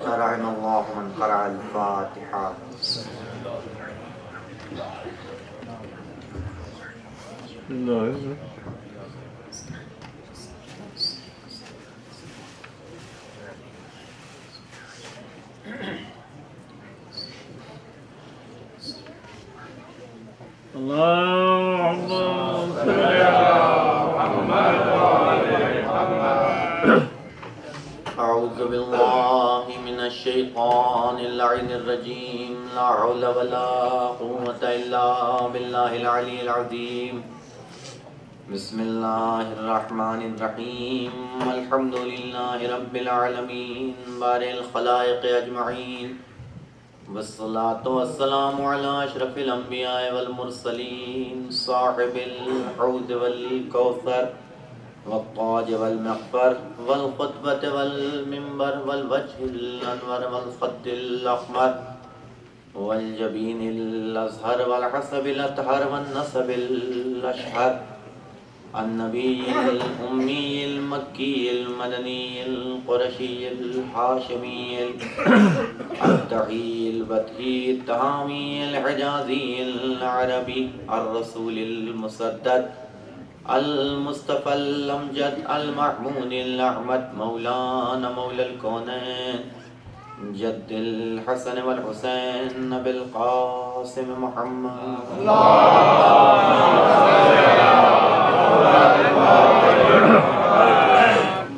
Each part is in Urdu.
رحم اللہ من قرأ الفاتحہ. اعوذ باللہ من الشیطان اللعین الرجیم. لا حول ولا قوة الا باللہ العلی العظیم. بسم اللہ الرحمن الرحیم. الحمد للہ رب العالمین بارئ الخلائق اجمعین، والصلاة والسلام علی اشرف الانبیاء والمرسلین، صاحب الحوض والکوثر والطاج والمغفر والخطبة والمنبر والوجه الانور والخد الاحمر والجبین الازہر والحسب الاطہر والنسب الاشہر، النبی الامی المکی المدنی القرشی الحاشمی التحی البتہی التہامی الحجازی العربی الرسول المسدد المصطفى الامجد المحمود الاحمد، مولانا مولا الكونين جد الحسن والحسين ابي القاسم محمد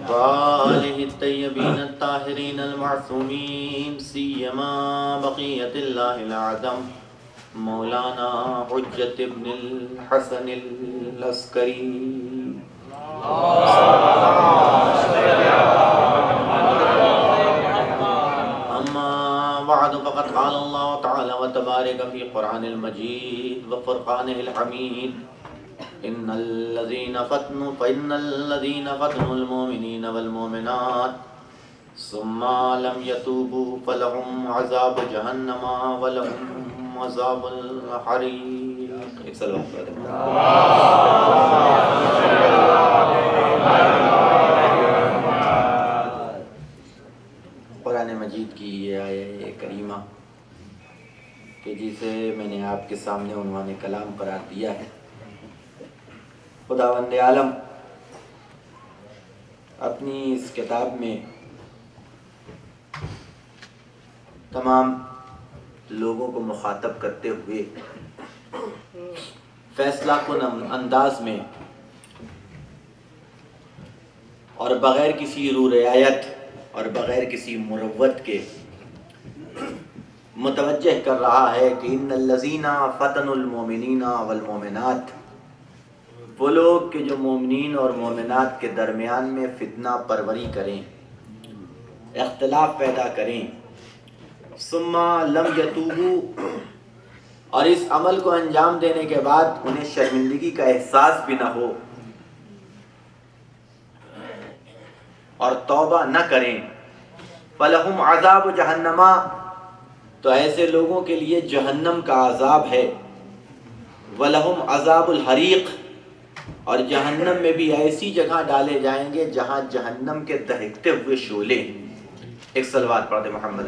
وآله الطيبين الطاهرين المعصومين، سيما بقية الله الأعظم مولانا حجت ابن الحسن العسکری. اما بعد فقد قال اللہ تعالی وتبارک فی قرآن المجید وفرقانہ الحمید: ان الذین فتنوا المؤمنین والمؤمنات ثم لم يتوبوا فلهم عذاب جہنم ولهم عذاب الحریق. ایک سلام پڑھ دیں. قرآن مجید کی یہ آیہ کریمہ کہ جسے میں نے آپ کے سامنے عنوان کلام قرار دیا ہے، خداوند عالم اپنی اس کتاب میں تمام لوگوں کو مخاطب کرتے ہوئے فیصلہ کن انداز میں اور بغیر کسی رو رعایت اور بغیر کسی مروت کے متوجہ کر رہا ہے کہ ان الذین فتنوا المؤمنین والمؤمنات، وہ لوگ کہ جو مومنین اور مومنات کے درمیان میں فتنہ پروری کریں، اختلاف پیدا کریں، ثم لم یتوبوا، اور اس عمل کو انجام دینے کے بعد انہیں شرمندگی کا احساس بھی نہ ہو اور توبہ نہ کریں، فلہم عذاب جہنم، تو ایسے لوگوں کے لیے جہنم کا عذاب ہے، ولہم عذاب الحریق، اور جہنم میں بھی ایسی جگہ ڈالے جائیں گے جہاں جہنم کے دہکتے ہوئے شعلے ہیں. ایک صلوات پڑھ دے محمد.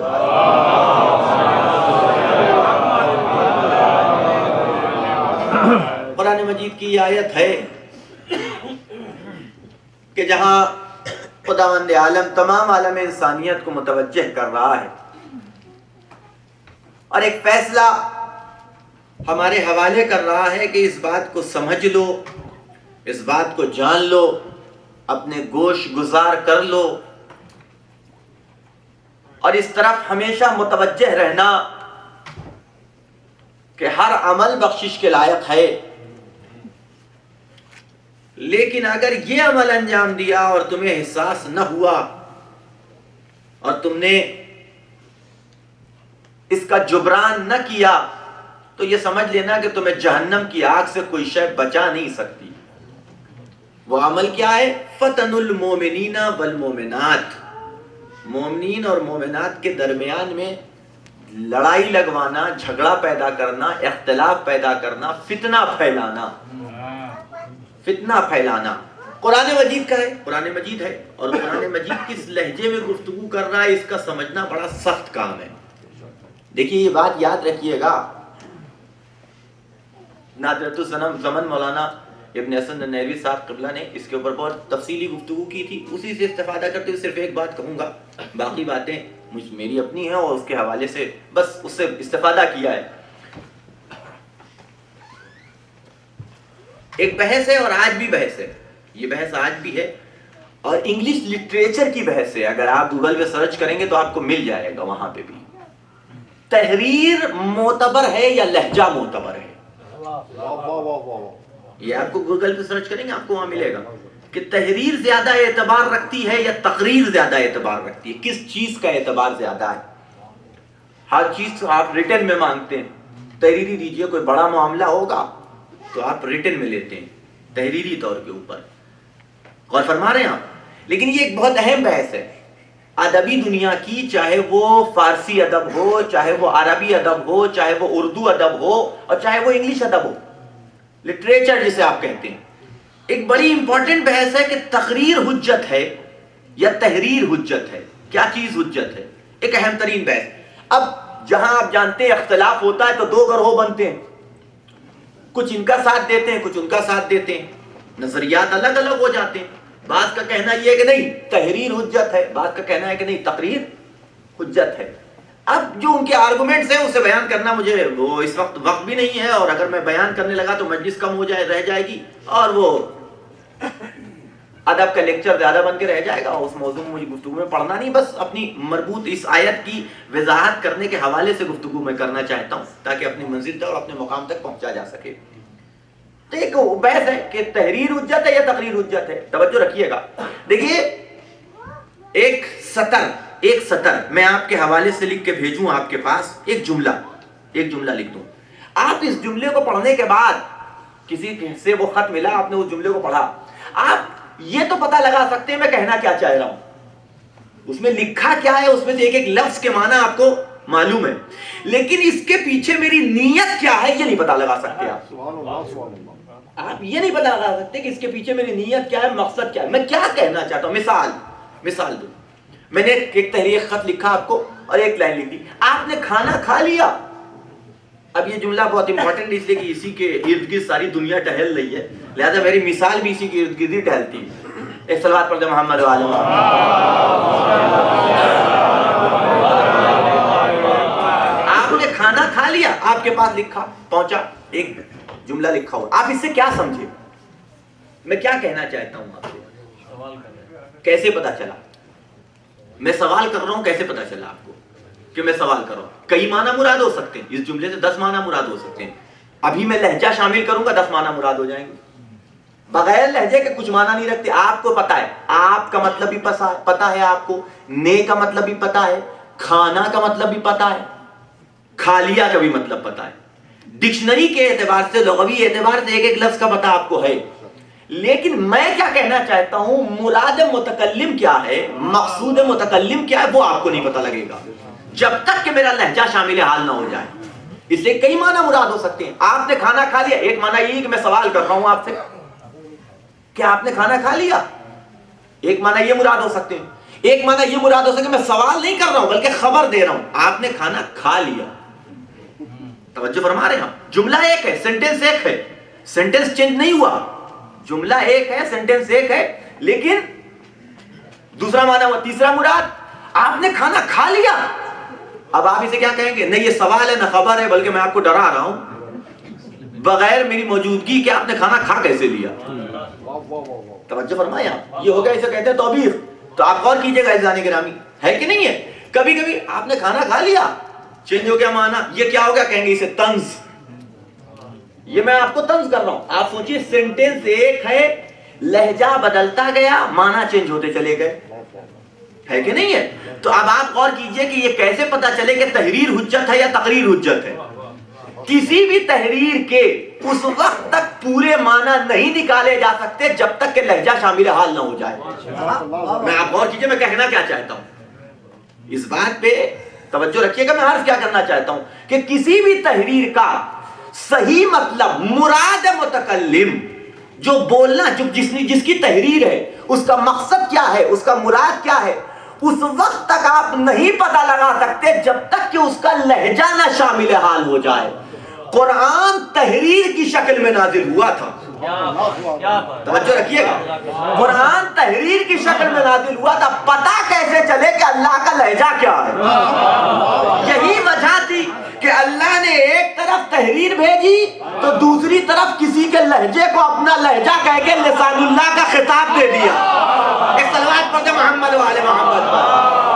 قرآن مجید کی یہ آیت ہے کہ جہاں خداوند عالم تمام عالم انسانیت کو متوجہ کر رہا ہے اور ایک فیصلہ ہمارے حوالے کر رہا ہے کہ اس بات کو سمجھ لو، اس بات کو جان لو، اپنے گوش گزار کر لو اور اس طرف ہمیشہ متوجہ رہنا کہ ہر عمل بخشش کے لائق ہے، لیکن اگر یہ عمل انجام دیا اور تمہیں احساس نہ ہوا اور تم نے اس کا جبران نہ کیا تو یہ سمجھ لینا کہ تمہیں جہنم کی آگ سے کوئی شے بچا نہیں سکتی. وہ عمل کیا ہے؟ فتن المومنین والمومنات، مومنین اور مومنات کے درمیان میں لڑائی لگوانا، جھگڑا پیدا کرنا، اختلاف پیدا کرنا، فتنہ پھیلانا. قرآن مجید کا ہے، قرآن مجید ہے، اور قرآن مجید کس لہجے میں گفتگو کر رہا ہے اس کا سمجھنا بڑا سخت کام ہے۔ دیکھیے یہ بات یاد رکھیے گا، نادرۃ الزمن مولانا ابن حسن ننوی صاحب قبلہ نے اس کے اوپر بہت تفصیلی گفتگو کی تھی، اسی سے استفادہ کرتے ہوئے صرف ایک بات کہوں گا، باقی باتیں میری اپنی ہیں اور اس کے حوالے سے بس اس سے استفادہ کیا ہے۔ ایک بحث ہے اور آج بھی بحث ہے، یہ بحث آج بھی ہے، اور انگلش لٹریچر کی بحث ہے، اگر آپ گوگل پہ سرچ کریں گے تو آپ کو مل جائے گا، وہاں پہ بھی تحریر معتبر ہے یا لہجہ معتبر ہے، یہ آپ کو گوگل پہ سرچ کریں گے آپ کو وہاں ملے گا کہ تحریر زیادہ اعتبار رکھتی ہے یا تقریر زیادہ اعتبار رکھتی ہے، کس چیز کا اعتبار زیادہ ہے۔ ہر چیز آپ ریٹن میں مانگتے ہیں، تحریری دیجئے، کوئی بڑا معاملہ ہوگا تو آپ ریٹن میں لیتے ہیں تحریری طور کے اوپر، غور فرما رہے ہیں آپ۔ لیکن یہ ایک بہت اہم بحث ہے ادبی دنیا کی، چاہے وہ فارسی ادب ہو، چاہے وہ عربی ادب ہو، چاہے وہ اردو ادب ہو، اور چاہے وہ انگلش ادب ہو، لٹریچر جسے آپ کہتے ہیں۔ ایک بڑی امپورٹنٹ بحث ہے کہ تقریر حجت ہے یا تحریر حجت ہے، کیا چیز حجت ہے، ایک اہم ترین بحث۔ اب جہاں آپ جانتے ہیں اختلاف ہوتا ہے تو دو گروہ بنتے ہیں، کچھ ان کا ساتھ دیتے ہیں، کچھ ان کا ساتھ دیتے ہیں، نظریات الگ الگ ہو جاتے ہیں۔ بعض کا کہنا یہ ہے کہ نہیں تحریر حجت ہے، بعض کا کہنا ہے کہ نہیں تقریر حجت ہے۔ اب جو ان کے آرگومنٹس ہیں اسے بیان کرنا مجھے وہ اس وقت بھی نہیں ہے، اور اگر میں بیان کرنے لگا تو مجلس کم ہو جائے رہ جائے گی، اور وہ ادب کا لیکچر زیادہ بن کے رہ جائے گا، اس موضوع میں مجھے گفتگو میں پڑھنا نہیں، بس اپنی مربوط اس آیت کی وضاحت کرنے کے حوالے سے گفتگو میں کرنا چاہتا ہوں تاکہ اپنی منزل تک اور اپنے مقام تک پہنچا جا سکے۔ تو ایک بحث ہے کہ تحریر حجت ہے یا تقریر حجت ہے، توجہ رکھیے گا۔ دیکھیے ایک سطر میں آپ کے حوالے سے لکھ کے بھیجوں آپ کے پاس، ایک جملہ لکھ دوں، آپ اس جملے کو پڑھنے کے بعد کسی سے وہ خط ملا، آپ نے اس جملے کو پڑھا، آپ یہ تو پتہ لگا سکتے ہیں میں کہنا کیا چاہ رہا ہوں، اس میں لکھا کیا ہے، اس میں سے ایک ایک لفظ کے معنی آپ کو معلوم ہے، لیکن اس کے پیچھے میری نیت کیا ہے یہ نہیں پتہ لگا سکتے آپ یہ نہیں پتہ لگا سکتے کہ اس کے پیچھے میری نیت کیا ہے، مقصد کیا ہے، میں کیا کہنا چاہتا ہوں۔ مثال دوں، میں نے ایک تحریر خط لکھا آپ کو اور ایک لائن لکھ دی، آپ نے کھانا کھا لیا۔ اب یہ جملہ بہت امپورٹنٹ اس لیے کہ اسی کے ارد گرد ساری دنیا ٹہل رہی ہے، لہذا میری مثال بھی اسی کے ارد گرد ہی ٹہلتی ہے۔ ایک صلوات پڑھ دیں محمد و آل محمد۔ آپ نے کھانا کھا لیا، آپ کے پاس لکھا پہنچا ایک جملہ لکھا ہوا، آپ اس سے کیا سمجھے، میں کیا کہنا چاہتا ہوں آپ سے، کیسے پتا چلا میں سوال کر رہا ہوں، کیسے پتا چلا آپ کو کہ میں سوال کر رہا ہوں؟ کئی معنی مراد ہو سکتے ہیں، اس جملے سے 10 معنی مراد ہو سکتے ہیں، ابھی میں لہجہ شامل کروں گا 10 معنی مراد ہو جائیں گے، بغیر لہجے کے کچھ معنی نہیں رکھتے۔ آپ کو پتا ہے، آپ کا مطلب بھی پتا ہے، آپ کو نے کا مطلب بھی پتا ہے، کھانا کا مطلب بھی پتا ہے، کھا لیا کا بھی مطلب پتا ہے، ڈکشنری کے اعتبار سے، لغوی اعتبار سے ایک ایک لفظ کا پتہ آپ کو ہے، لیکن میں کیا کہنا چاہتا ہوں، مراد متکلم کیا ہے، مقصود متکلم کیا ہے، وہ آپ کو نہیں پتہ لگے گا جب تک کہ میرا لہجہ شامل حال نہ ہو جائے۔ اس لیے کئی معنی مراد ہو سکتے ہیں۔ آپ نے کھانا کھا لیا، ایک معنی یہ کہ میں سوال کر رہا ہوں آپ سے کہ آپ نے کھانا کھا لیا، ایک معنی یہ مراد ہو سکتے ہیں، ایک معنی یہ مراد ہو سکتے ہیں میں سوال نہیں کر رہا ہوں بلکہ خبر دے رہا ہوں، آپ نے کھانا کھا لیا۔ توجہ فرما رہے ہیں ہم، جملہ ایک ہے، سینٹنس ایک ہے، سینٹنس چینج نہیں ہوا، جملہ ایک ہے، سینٹنس ایک ہے، لیکن دوسرا معنی ہوا، تیسرا مراد آپ نے کھانا کھا لیا۔ اب آپ اسے کیا کہیں گے؟ نہیں یہ سوال ہے نہ خبر ہے، بلکہ میں آپ کو ڈرا رہا ہوں بغیر میری موجودگی کہ آپ نے کھانا کھا کیسے لیا۔ توجہ فرمائیں آپ، یہ ہو گیا، اسے کہتے ہیں توبیخ۔ تو آپ غور کیجئے گا عزیزان گرامی، ہے کہ نہیں ہے؟ کبھی کبھی آپ نے کھانا کھا لیا، چینج ہو گیا معنی، یہ کیا ہو گیا؟ کہیں گے اسے طنز، یہ میں آپ کو طنز کر رہا ہوں۔ آپ سوچئے سینٹنس ایک ہے، لہجہ بدلتا گیا، معنی چینج ہوتے چلے گئے، ہے کہ نہیں ہے؟ تو اب آپ غور کیجئے کہ یہ کیسے پتا چلے کہ تحریر حجت ہے یا تقریر حجت ہے؟ کسی بھی تحریر کے اس وقت تک پورے معنی نہیں نکالے جا سکتے جب تک کہ لہجہ شامل حال نہ ہو جائے۔ میں آپ غور کیجئے میں کہنا کیا چاہتا ہوں، اس بات پہ توجہ رکھیے گا، میں عرض کیا کرنا چاہتا ہوں کہ کسی بھی تحریر کا صحیح مطلب مراد متکلم جو بولنا جس کی تحریر ہے اس کا مقصد کیا ہے، اس کا مراد کیا ہے، اس وقت تک آپ نہیں پتہ لگا سکتے جب تک کہ اس کا لہجہ نہ شامل حال ہو جائے۔ قرآن تحریر کی شکل میں نازل ہوا تھا، توجہ رکھیے گا، قرآن تحریر کی شکل میں نازل ہوا تھا، پتہ کیسے چلے کہ اللہ کا لہجہ کیا ہے؟ یہی وجہ تھی کہ اللہ نے ایک طرف تحریر بھیجی تو دوسری طرف کسی کے لہجے کو اپنا لہجہ کہہ کے لسان اللہ کا خطاب دے دیا۔ ایک صلوات پڑھتے محمد و آل محمد۔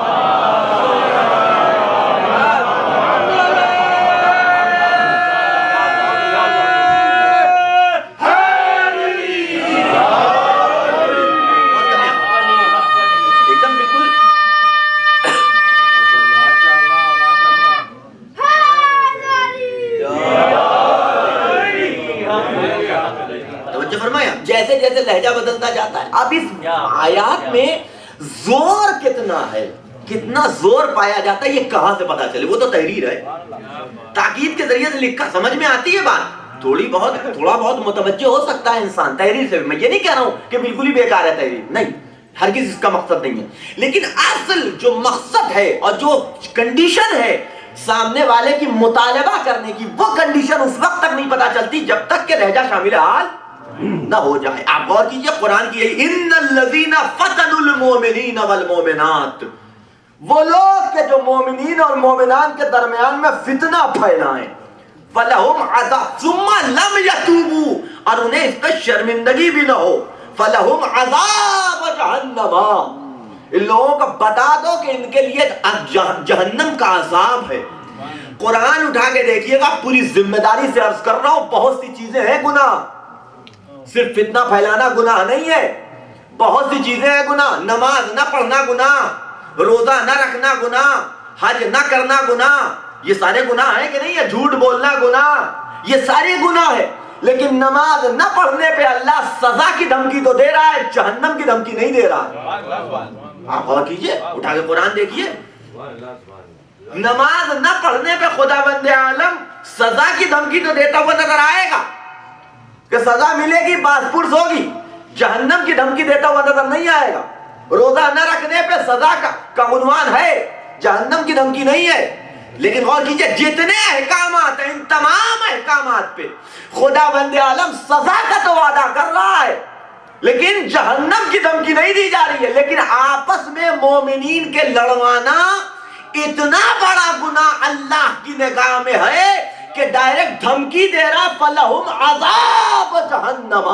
جیسے جیسے لہجہ بدلتا جاتا ہے، اب اس آیات میں زور کتنا ہے، کتنا زور پایا جاتا ہے، یہ کہاں سے پتا چلے؟ وہ تو تحریر ہے، تاکید کے ذریعے سے لکھا، سمجھ میں آتی ہے بات، تھوڑا بہت متوجہ ہو سکتا ہے انسان تحریر سے۔ میں یہ نہیں کہہ رہا ہوں کہ بالکل ہی بیکار ہے تحریر، نہیں، ہرگز اس کا مقصد نہیں ہے، لیکن اصل جو مقصد ہے اور جو کنڈیشن ہے سامنے والے کی مطالبہ کرنے کی، وہ کنڈیشن اس وقت تک نہیں پتا چلتی جب تک کہ لہجہ شامل حال نہ ہو جائے۔ آپ غور کیجئے، قرآن کی یہی ان الذین فتنوا المؤمنین والمؤمنات، وہ لوگ کہ جو مومنین اور مومنان کے درمیان میں فتنہ پھیلائیں، فلہم عذاب ثم لم یتوبوا، اور انہیں اس پہ شرمندگی بھی نہ ہو، فلہم عذاب جہنم، ان لوگوں کو بتا دو کہ ان کے لیے جہنم کا عذاب ہے۔ قرآن اٹھا کے دیکھیے گا، پوری ذمہ داری سے عرض کر رہا ہوں، بہت سی چیزیں ہیں گناہ، صرف فتنہ پھیلانا گناہ نہیں ہے، بہت سی چیزیں ہیں گناہ، نماز نہ پڑھنا گناہ، روزہ نہ رکھنا گناہ، حج نہ کرنا گناہ، یہ سارے گناہ ہیں کہ نہیں ہے؟ جھوٹ بولنا گناہ، یہ سارے گناہ ہے، لیکن نماز نہ پڑھنے پہ اللہ سزا کی دھمکی تو دے رہا ہے، جہنم کی دھمکی نہیں دے رہا۔ آپ غور کیجئے، اٹھا کے قرآن دیکھیے، نماز نہ پڑھنے پہ خداوند عالم سزا کی دھمکی تو دیتا ہوا نظر آئے گا کہ سزا ملے گی، باز پرس ہوگی، جہنم کی دھمکی دیتا ہوا نظر نہیں آئے گا۔ روزہ نہ رکھنے پہ سزا کا عنوان ہے، جہنم کی دھمکی نہیں ہے۔ لیکن غور کیجئے، جتنے احکامات ہیں، ان تمام احکامات پہ خداوند عالم سزا کا تو وعدہ کر رہا ہے، لیکن جہنم کی دھمکی نہیں دی جا رہی ہے۔ لیکن آپس میں مومنین کے لڑوانا اتنا بڑا گناہ اللہ کی نگاہ میں ہے کہ ڈائریکٹ دھمکی دے رہا، فلہم عذاب جہنم،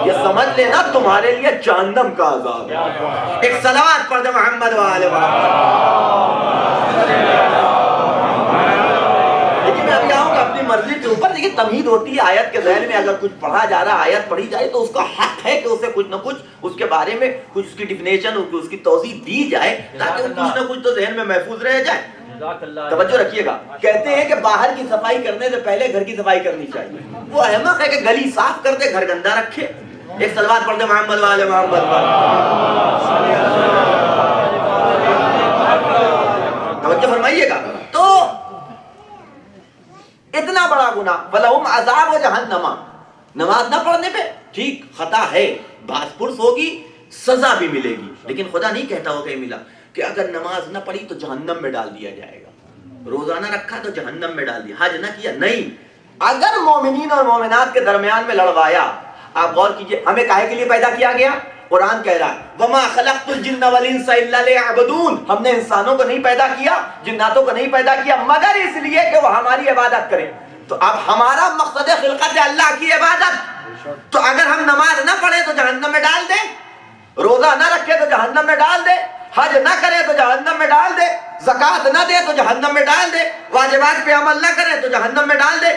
یہ سمجھ لینا تمہارے لیے جہنم کا عذاب ہے۔ ایک صلوات پڑھ دے محمد و آل محمد۔ لیکن میں ابھی آؤں گا اپنی مرضی کے اوپر، لیکن تمہید ہوتی ہے آیت کے ذہن میں، اگر کچھ پڑھا جا رہا، آیت پڑھی جائے تو اس کا حق ہے کہ اسے کچھ نہ کچھ اس کے بارے میں کچھ اس کی ڈیفینیشن، اس کی توضیح دی جائے، تاکہ کچھ نہ کچھ تو ذہن میں محفوظ رہ جائے۔ توجہ رکھیے گا، کہتے ہیں کہ باہر کی صفائی کرنے سے پہلے گھر کی صفائی کرنی چاہیے۔ وہ احمق ہے کہ گلی صاف کر دے، گھر گندا رکھے۔ ایک صلوات پڑھ دے محمد و آل محمد۔ توجہ فرمائیے گا، تو اتنا بڑا گناہ، فلہم عذاب جہنم، نماز نہ پڑھنے پہ ٹھیک خطا ہے، باز پرس ہوگی، سزا بھی ملے گی، لیکن خدا نہیں کہتا ہو کہ ملا کہ اگر نماز نہ پڑھی تو جہنم میں ڈال دیا جائے گا، روزہ نہ رکھا تو جہنم میں ڈال دیا، حج نہ کیا، نہیں۔ اگر مومنین اور مومنات کے درمیان میں لڑوایا، آپ غور کیجئے، ہمیں کاہے کے لیے پیدا کیا گیا؟ قرآن کہہ رہا ہے وَمَا خَلَقْتُ الْجِنَّ وَالْإِنسَ إِلَّا لِيَعْبُدُونَ، ہم نے انسانوں کو نہیں پیدا کیا، جناتوں کو نہیں پیدا کیا مگر اس لیے کہ وہ ہماری عبادت کریں۔ تو اب ہمارا مقصد خلقت ہے اللہ کی عبادت، تو اگر ہم نماز نہ پڑھیں تو جہنم میں ڈال دیں، روزہ نہ رکھے تو جہنم میں ڈال دے، حج نہ کرے تو جہنم میں ڈال دے، زکوٰۃ نہ دے تو جہنم میں ڈال دے، واجبات پہ عمل نہ کرے تو جہنم میں ڈال دے۔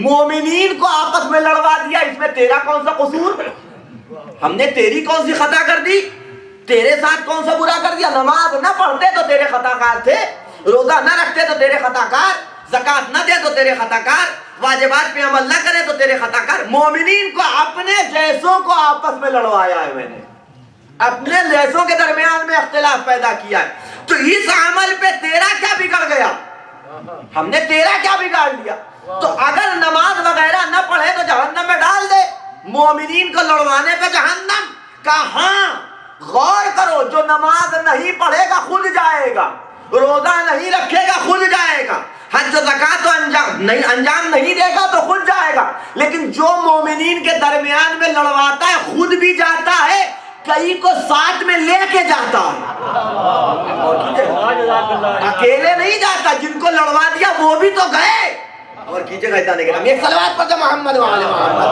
مومنین کو آپس میں لڑوا دیا، اس میں تیرا کون سا قصور؟ ہم نے تیری کون سی خطا کر دی؟ تیرے ساتھ کون سا برا کر دیا؟ نماز نہ پڑھتے تو تیرے خطا کار تھے، روزہ نہ رکھتے تو تیرے خطا کار، زکوٰۃ نہ دے تو تیرے خطا کار، واجبات پہ عمل نہ کرے تو تیرے خطا کار۔ مومنین کو اپنے جیسوں کو آپس میں لڑوایا ہے، میں نے اپنے جیسوں کے درمیان میں اختلاف پیدا کیا ہے، تو اس عمل پہ تیرا کیا بگڑ گیا؟ ہم نے تیرا کیا بگاڑ لیا؟ تو اگر نماز وغیرہ نہ پڑھے تو جہنم میں ڈال دے، مومنین کو لڑوانے پہ جہنم؟ کہا ہاں، غور کرو، جو نماز نہیں پڑھے گا خود جائے گا، روزہ نہیں رکھے گا خود جائے گا، حج و زکات انجام نہیں دے گا تو خود جائے گا، لیکن جو مومنین کے درمیان میں لڑواتا ہے خود بھی جاتا ہے، کئی کو ساتھ میں لے کے جاتا ہے، اکیلے نہیں جاتا، جن کو لڑوا دیا وہ بھی تو گئے۔ اور کیجئے گا جانے کے نام، ایک صلوات پڑھتے محمد وعلی محمد،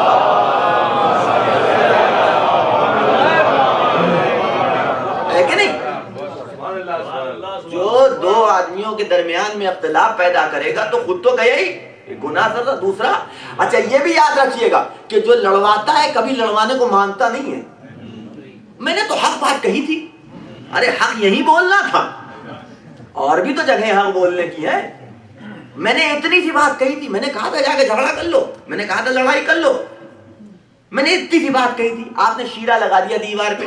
ہے کہ نہیں؟ جو دو آدمیوں کے درمیان میں اختلاف پیدا کرے گا تو خود تو گیا ہی، گناہ سر۔ دوسرا، اچھا یہ بھی یاد رکھیے گا کہ جو لڑواتا ہے کبھی لڑوانے کو مانتا نہیں ہے۔ میں نے تو حق بات کہی تھی، ارے حق یہی بولنا تھا، اور بھی تو جگہیں حق بولنے کی ہے۔ میں نے اتنی سی بات کہی تھی، میں نے کہا تھا جا کے جھگڑا کر لو، میں نے کہا تھا لڑائی کر لو، میں نے اتنی سی بات کہی تھی، آپ نے شیرہ لگا دیا دیوار پہ۔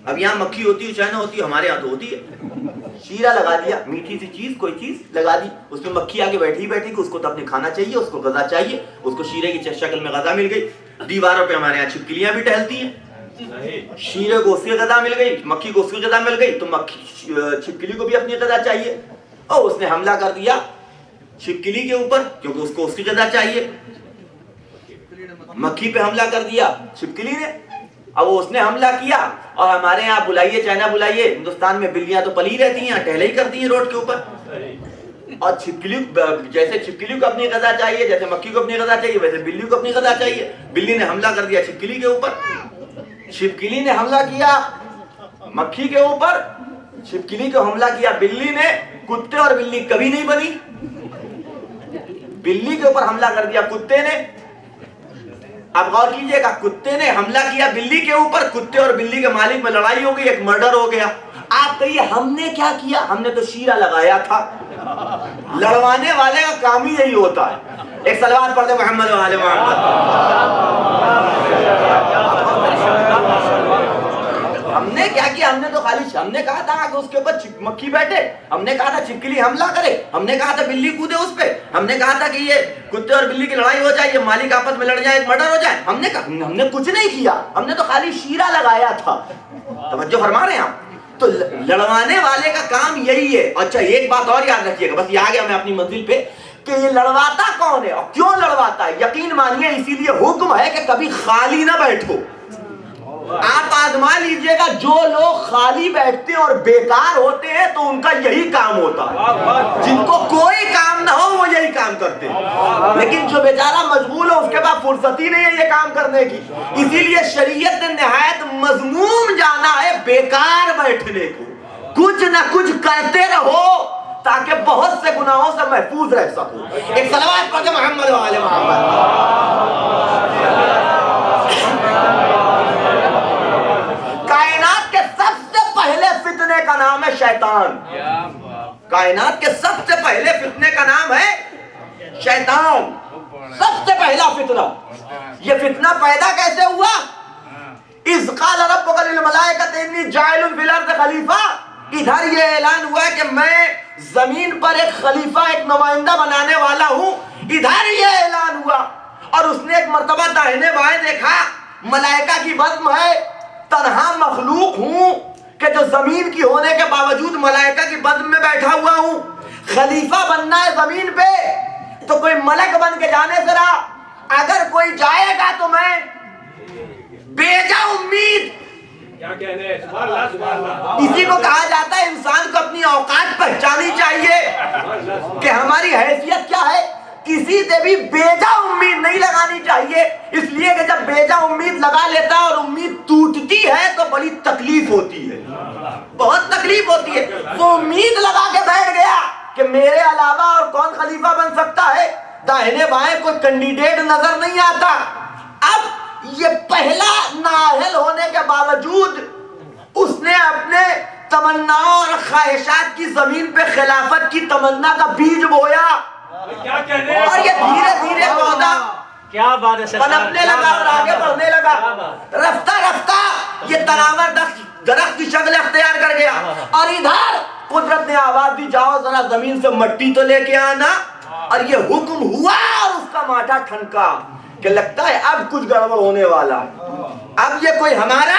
اب یہاں مکھی ہوتی ہے چائنا ہوتی ہے، ہمارے یہاں تو ہوتی ہے، شیرہ لگا دیا، میٹھی سی چیز کوئی چیز لگا دی، اس میں مکھی آگے بیٹھی بیٹھی کہ اس کو تو اپنے کھانا چاہیے، اس کو غذا چاہیے، اس کو شیرے کی شکل میں غذا مل گئی۔ دیواروں پہ ہمارے یہاں چھپکلیاں بھی ٹہلتی ہیں، شیرے کو اس کی غذا مل گئی، مکھی کو اس کی غذا مل گئی، تو چھپکلی کو بھی اپنی غذا چاہیے، اور اس نے حملہ کر دیا چھپکلی کے اوپر کیونکہ اس کو اس کی غذا چاہیے، مکھی پہ حملہ کر دیا چھپکلی نے، اب اس نے حملہ کیا۔ اور ہمارے یہاں بلائیے چائنا بلائیے، ہندوستان میں بلیاں تو پلی رہتی ہیں، ٹہلے ہی کرتی ہیں روڈ کے اوپر، اور چھپکلی جیسے چھپکلی کو اپنی غذا چاہیے، جیسے مکھی کو اپنی غذا چاہیے، ویسے بلی کو اپنی غذا چاہیے۔ بلی نے حملہ کر دیا چھپکلی کے اوپر، چھپکلی نے حملہ کیا مکھی کے اوپر، چھپکلی کو حملہ کیا بلی نے۔ کتے اور بلی کبھی نہیں بنی، بلی کے اوپر حملہ کر دیا کتے نے۔ اب غور کیجئے گا، کتے نے حملہ کیا بلی کے اوپر، کتے اور بلی کے مالک میں لڑائی ہو گئی، ایک مرڈر ہو گیا۔ آپ کہیے ہم نے کیا کیا؟ ہم نے تو شیرہ لگایا تھا۔ لڑوانے والے کا کام ہی یہی ہوتا ہے۔ ایک صلوات پڑھ دے محمد وعلی محمد۔ ہم نے کیا کیا؟ ہم نے تو خالی ہم نے کہا تھا کہ اس کے اوپر مکھی بیٹھے، ہم نے کہا تھا چھپکلی حملہ کرے، ہم نے کہا تھا بلی کودے اس پہ، ہم نے کہا تھا کہ یہ کتے اور بلی کی لڑائی ہو جائے، یہ مالک آپس میں لڑ جائے، مرڈر ہو جائے۔ ہم نے کچھ نہیں کیا، ہم نے تو خالی شیرہ لگایا تھا۔ توجہ فرما رہے ہیں آپ؟ تو لڑوانے والے کا کام یہی ہے۔ اچھا ایک بات اور یاد رکھیے گا، بس یہ آ گیا میں اپنی منزل پہ، کہ یہ لڑواتا کون ہے اور کیوں لڑواتا ہے؟ یقین مانیے اسی لیے حکم ہے کہ کبھی خالی نہ بیٹھو۔ آپ آزما لیجئے گا، جو لوگ خالی بیٹھتے ہیں اور بیکار ہوتے ہیں تو ان کا یہی کام ہوتا ہے۔ جن کو کوئی کام نہ ہو وہ یہی کام کرتے ہیں، لیکن جو بیچارہ مشغول ہو اس کے بعد فرصت ہی نہیں ہے یہ کام کرنے کی۔ اسی لیے شریعت نے نہایت مذموم جانا ہے بیکار بیٹھنے کو، کچھ نہ کچھ کرتے رہو تاکہ بہت سے گناہوں سے محفوظ رہ سکو۔ ایک صلوات پڑھ کے محمد وعلی محمد۔ کائنات کے سب سے پہلے فتنے کا نام ہے شیطان۔ کائنات کے سب سے پہلے فتنے کا نام ہے شیطان، سب سے پہلا فتنہ۔ یہ فتنہ پیدا کیسے ہوا؟ اذ قال ربک للملائکۃ انی جاعل فی الارض خلیفہ، ادھر یہ اعلان ہوا ہے کہ میں زمین پر ایک خلیفہ، ایک نمائندہ بنانے والا ہوں، ادھر یہ اعلان ہوا۔ اور اس نے ایک مرتبہ داہنے بائیں دیکھا، ملائکہ کی بزم ہے، تنہا مخلوق ہوں کہ جو زمین کی ہونے کے باوجود ملائکہ کی بزم میں بیٹھا ہوا ہوں، خلیفہ بننا ہے زمین پہ تو کوئی ملک بن کے جانے سے رہا، اگر کوئی جائے گا تو میں بیجا امید۔ اسی کو کہا جاتا ہے انسان کو اپنی اوقات پہچانی چاہیے کہ ہماری حیثیت کیا ہے، کسی سے بھی بیجا امید نہیں لگانی چاہیے، اس لیے کہ جب بیجا امید لگا لیتا ہے اور امید ٹوٹتی ہے تو بڑی تکلیف ہوتی ہے، بہت تکلیف ہوتی ہے۔ وہ امید لگا کے بیٹھ گیا کہ میرے علاوہ اور کون خلیفہ بن سکتا ہے، داہنے بائیں کوئی کینڈیڈیٹ نظر نہیں آتا۔ اب یہ پہلا نااہل ہونے کے باوجود اس نے اپنے تمناؤں اور خواہشات کی زمین پہ خلافت کی تمنا کا بیج بویا، اور یہ دھیرے دھیرے پودا پنپنے لگا اور آگے بڑھنے لگا۔ رفتہ رفتہ یہ تناور درخت کی شکل اختیار کر گیا، اور ادھر قدرت نے آواز دی جاؤ ذرا زمین سے مٹی تو لے کے آنا، اور یہ حکم ہوا اور اس کا ماٹھا ٹھنکا۔ کہ لگتا ہے اب کچھ گڑبڑ ہونے والا ہے، اب یہ کوئی ہمارا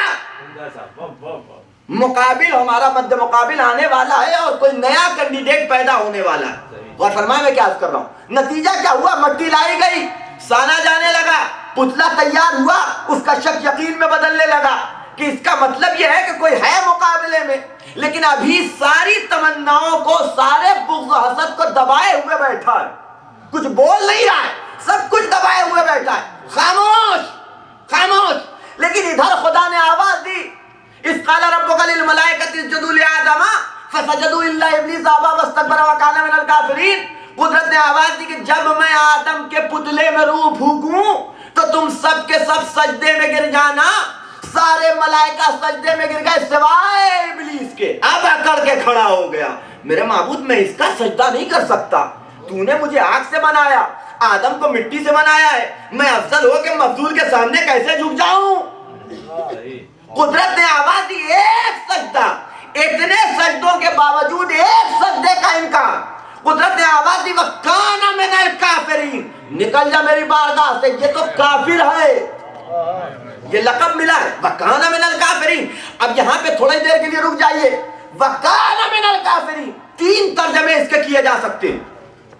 مقابل، ہمارا مد مقابل آنے والا ہے اور کوئی نیا کینڈیڈیٹ پیدا ہونے والا ہے۔ اور فرمایا میں کیا عرض کر رہا ہوں، نتیجہ کیا ہوا؟ مٹی لائی گئی، سانا جانے لگا، پتلا تیار ہوا، اس کا شک یقین میں بدلنے لگا کہ اس کا مطلب یہ ہے کہ کوئی ہے مقابلے میں، لیکن ابھی ساری تمناؤں کو، سارے بغض و حسد کو دبائے ہوئے بیٹھا ہے، کچھ بول نہیں رہا ہے، سب کچھ دبائے ہوئے بیٹھا ہے، خاموش خاموش۔ لیکن ادھر خدا نے آواز دی، اذ قال ربک للملائکۃ اسجدوا لآدم فسجدوا الا ابلیس ابى واستكبر وكان من الكافرین۔ قدرت نے آواز دی کہ جب میں آدم کے پتلے میں روح پھونکوں تو تم سب کے سب سجدے میں گر جانا۔ سارے ملائکہ سجدے میں گر گئے سوائے ابلیس کے۔ اب اکڑ کے کھڑا ہو گیا، میرے معبود میں اس کا سجدہ نہیں کر سکتا، تو نے مجھے آگ سے بنایا، آدم کو مٹی سے بنایا ہے، میں افضل ہو کے مفضول کے سامنے کیسے جھک جاؤں؟ قدرت نے آواز دی، ایک سجدہ، اتنے سجدوں کے باوجود ایک سجدے کا انکار۔ قدرت نے آواز دی، وَكَانَ مِنَ الْكَافِرِينَ، نکل جا میری بارگاہ سے، یہ تو کافر ہے، یہ لقب ملا ہے، وَكَانَ مِنَ الْكَافِرِينَ۔ اب یہاں پہ تھوڑی دیر کے لیے رک جائیے، وَكَانَ مِنَ الْكَافِرِينَ، تین ترجمے اس کے کیے جا سکتے ہیں،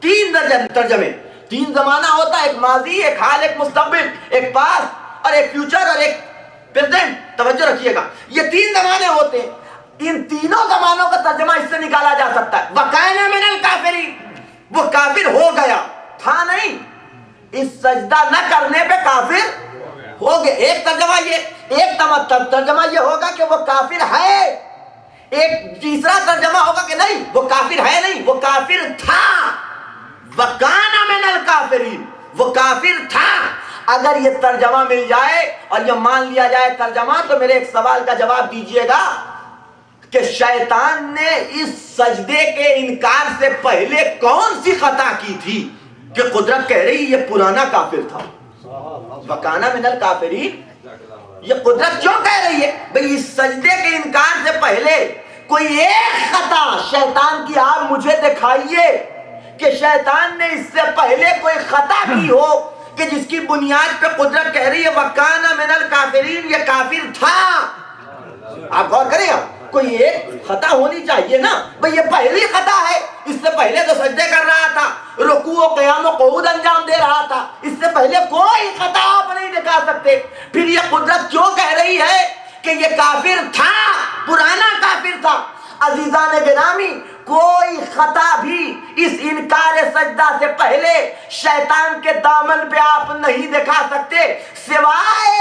تین ترجمے، تین زمانہ ہوتا ہے، ایک ماضی، ایک حال، ایک مستقبل، ایک پاسٹ اور ایک فیوچر اور ایک پریزنٹ۔ توجہ رکھیے گا، یہ تین زمانے ہوتے ہیں، ان تینوں زمانوں کا ترجمہ اس سے نکالا جا سکتا ہے۔ وَكَانَ مِنَ الْكَافِرِينَ، وہ کافر ہو گیا تھا نہیں، اس سجدہ نہ کرنے پہ کافر ہو گئے۔ ایک ترجمہ یہ، ایک ترجمہ یہ ہوگا کہ وہ کافر ہے، ایک تیسرا ترجمہ ہوگا کہ نہیں وہ کافر ہے نہیں، وہ کافر تھا۔ وَكَانَ مِنَ الْكَافِرِينَ، وہ کافر تھا۔ اگر یہ ترجمہ مل جائے اور یہ مان لیا جائے ترجمہ، تو میرے ایک سوال کا جواب دیجئے گا کہ شیطان نے اس سجدے کے انکار سے پہلے کون سی خطا کی تھی کہ قدرت کہہ رہی یہ پرانا کافر تھا؟ وَكَانَ مِنَ الْكَافِرِينَ، یہ قدرت کیوں کہہ رہی ہے؟ بھئی اس سجدے کے انکار سے پہلے کوئی ایک خطا شیطان کی آپ مجھے دکھائیے کہ شیطان نے اس سے پہلے کوئی خطا کی ہو کہ جس کی بنیاد پہ قدرت کہہ رہی ہے وَكَانَ مِنَ الْكَافِرِينَ، یہ کافر تھا۔ آپ غور کریں، کوئی ایک خطا ہونی چاہیے نا، بھئی یہ پہلی خطا ہے، اس سے پہلے تو سجدے کر رہا تھا، رکوع و قیام و قعود انجام دے رہا تھا، اس سے پہلے کوئی خطا آپ نہیں دکھا سکتے۔ پھر یہ قدرت کیوں کہہ رہی ہے کہ یہ کافر تھا، پرانا کافر تھا؟ عزیزان گرامی، کوئی خطا بھی اس انکار سجدہ سے پہلے شیطان کے دامن پہ آپ نہیں دکھا سکتے، سوائے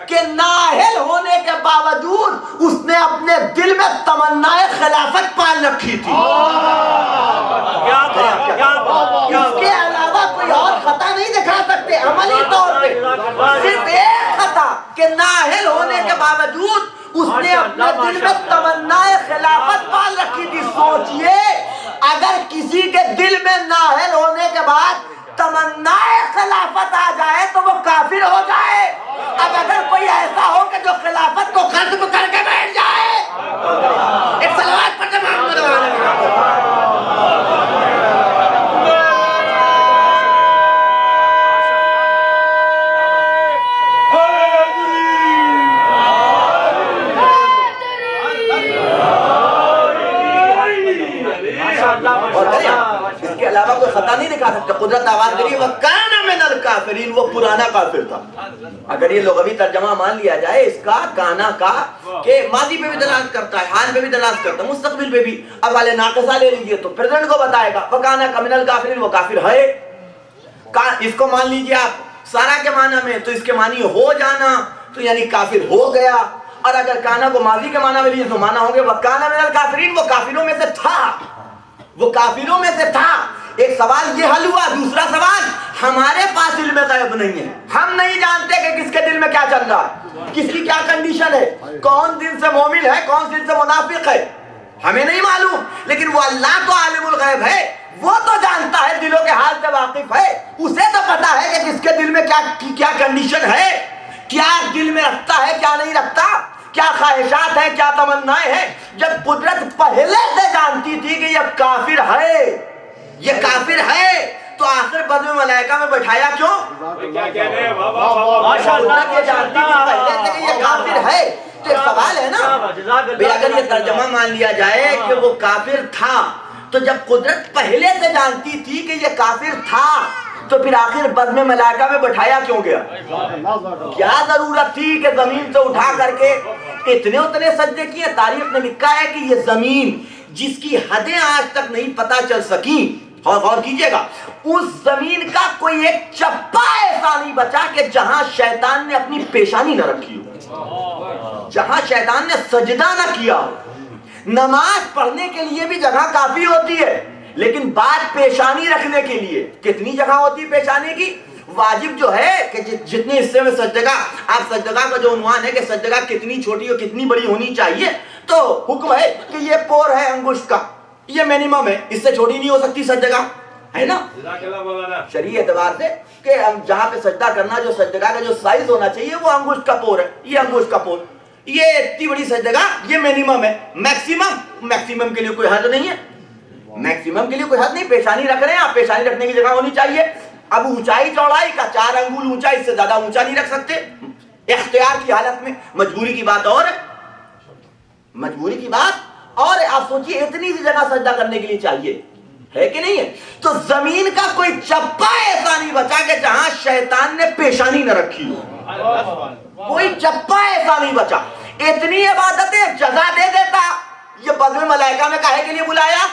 کہ نااہل ہونے کے باوجود اس نے اپنے دل میں تمنا خلافت پال رکھی تھی۔ اس کے علاوہ کوئی اور خطا نہیں دکھا سکتے عملی طور پہ، صرف ایک خطا کہ نااہل ہونے کے باوجود اس نے اپنے دل میں تمنا خلافت پال رکھی تھی۔ سوچئے اگر کسی کے دل میں نااہل ہونے کے بعد تمنا خلافت آ جائے تو وہ کافر ہو جائے۔ اب اگر کوئی ایسا ہو کہ جو خلافت کو ختم کر کے بیٹھ جائے، ایک صلوات پڑھتے محمد اس کے علاوہ کوئی خطا نہیں دکھا سکتا۔ قدرت آواز دے رہی ہے وَكَانَ مِنَ الْكَافِرِينَ، وہ پرانا کافر تھا۔ اگر یہ لغوی ترجمہ مان لیا جائے اس کا، کانا کا، کہ ماضی پہ بھی دلالت کرتا ہے، حال پہ بھی دلالت کرتا ہے، مستقبل پہ بھی، اب والے ناقصہ لے لیجئے تو پریزنٹ کو بتائے گا وَكَانَ مِنَ الْكَافِرِينَ، وہ کافر ہے۔ اس کو مان لیجئے آپ سارا کے معنی میں، تو اس کے معنی ہو جانا، تو یعنی کافر ہو گیا۔ اور اگر کانا کو ماضی کے معنی میں لیجئے تو معنی ہوں گے وَكَانَ مِنَ الْكَافِرِينَ، وہ کافروں میں سے تھا، وہ کافروں میں سے تھا۔ ایک سوال یہ حل ہوا۔ دوسرا سوال، ہمارے پاس علم غیب نہیں ہے، ہم نہیں جانتے کہ کس کے دل میں کیا چل رہا ہے، کس کی کیا کنڈیشن ہے، کون دل سے مومن ہے، کون دل سے منافق ہے، ہمیں نہیں معلوم۔ لیکن وہ اللہ تو عالم الغیب ہے، وہ تو جانتا ہے، دلوں کے حال سے واقف ہے، اسے تو پتا ہے کہ کس کے دل میں کیا کنڈیشن ہے، کیا دل میں رکھتا ہے، کیا نہیں رکھتا، کیا خواہشات ہیں، کیا تمنائیں ہیں۔ جب قدرت پہلے سے جانتی تھی کہ یہ کافر ہے، یہ کافر ہے، تو تو آخر بد میں ملائکہ میں بٹھایا کیوں؟ کیا کہہ رہے ہیں؟ قدرت یہ جانتی تھی پہلے سے کہ یہ کافر ہے، تو ایک سوال ہے نا بھئی اگر یہ ترجمہ مان لیا جائے کہ وہ کافر تھا، تو جب قدرت پہلے سے جانتی تھی کہ یہ کافر تھا تو پھر آخر بد میں ملائکہ میں بٹھایا کیوں گیا؟ کیا ضرورت تھی کہ زمین سے اٹھا کر کے اتنے سجدے کیے؟ تاریخ میں لکھا ہے کہ یہ زمین جس کی حدیں آج تک نہیں پتا چل سکی، اور غور کیجئے گا، اس زمین کا کوئی ایک چپا ایسا نہیں بچا کہ جہاں شیطان نے اپنی پیشانی نہ رکھی ہو، جہاں شیطان نے سجدہ نہ کیا ہو۔ نماز پڑھنے کے لیے بھی جگہ کافی ہوتی ہے، لیکن بات پیشانی رکھنے کے لیے کتنی جگہ ہوتی ہے پیشانی کی؟ واجب جو ہے کہ جتنے حصے میں سجدگاہ، آپ سجدگاہ کا جو عنوان ہے کہ سجدگاہ کتنی چھوٹی اور کتنی بڑی ہونی چاہیے، تو حکم ہے کہ یہ پور ہے انگشت کا، یہ منیمم ہے، اس سے چھوٹی نہیں ہو سکتی سجدگاہ، ہے نا؟ شرعی اعتبار سے کہ جہاں پہ سجدہ کرنا، جو سجدگاہ کا جو سائز ہونا چاہیے وہ انگشت کا پور ہے، یہ انگشت کا پور، یہ اتنی بڑی سجدگاہ یہ منیمم ہے۔ میکسیمم کے لیے کوئی حد نہیں ہے، میکسیمم کے لیے کوئی حد نہیں، پیشانی رکھ رہے ہیں آپ، پیشانی رکھنے کی جگہ ہونی چاہیے۔ اب اونچائی چوڑائی کا 4 انگل اونچا، اس سے زیادہ اونچا نہیں رکھ سکتے اختیار کی حالت میں، مجبوری کی بات اور ہے، مجبوری کی بات اور ہے۔ آپ سوچئے اتنی سی جگہ سجدہ کرنے کے لیے چاہیے، ہے کہ نہیں ہے؟ تو زمین کا کوئی چپا ایسا نہیں بچا کہ جہاں شیطان نے پیشانی نہ رکھی ہو، کوئی چپا ایسا نہیں بچا۔ اتنی عبادتیں جزا دے دیتا۔ یہ بد میں ملائکہ میں کاہے کے لیے بلایا؟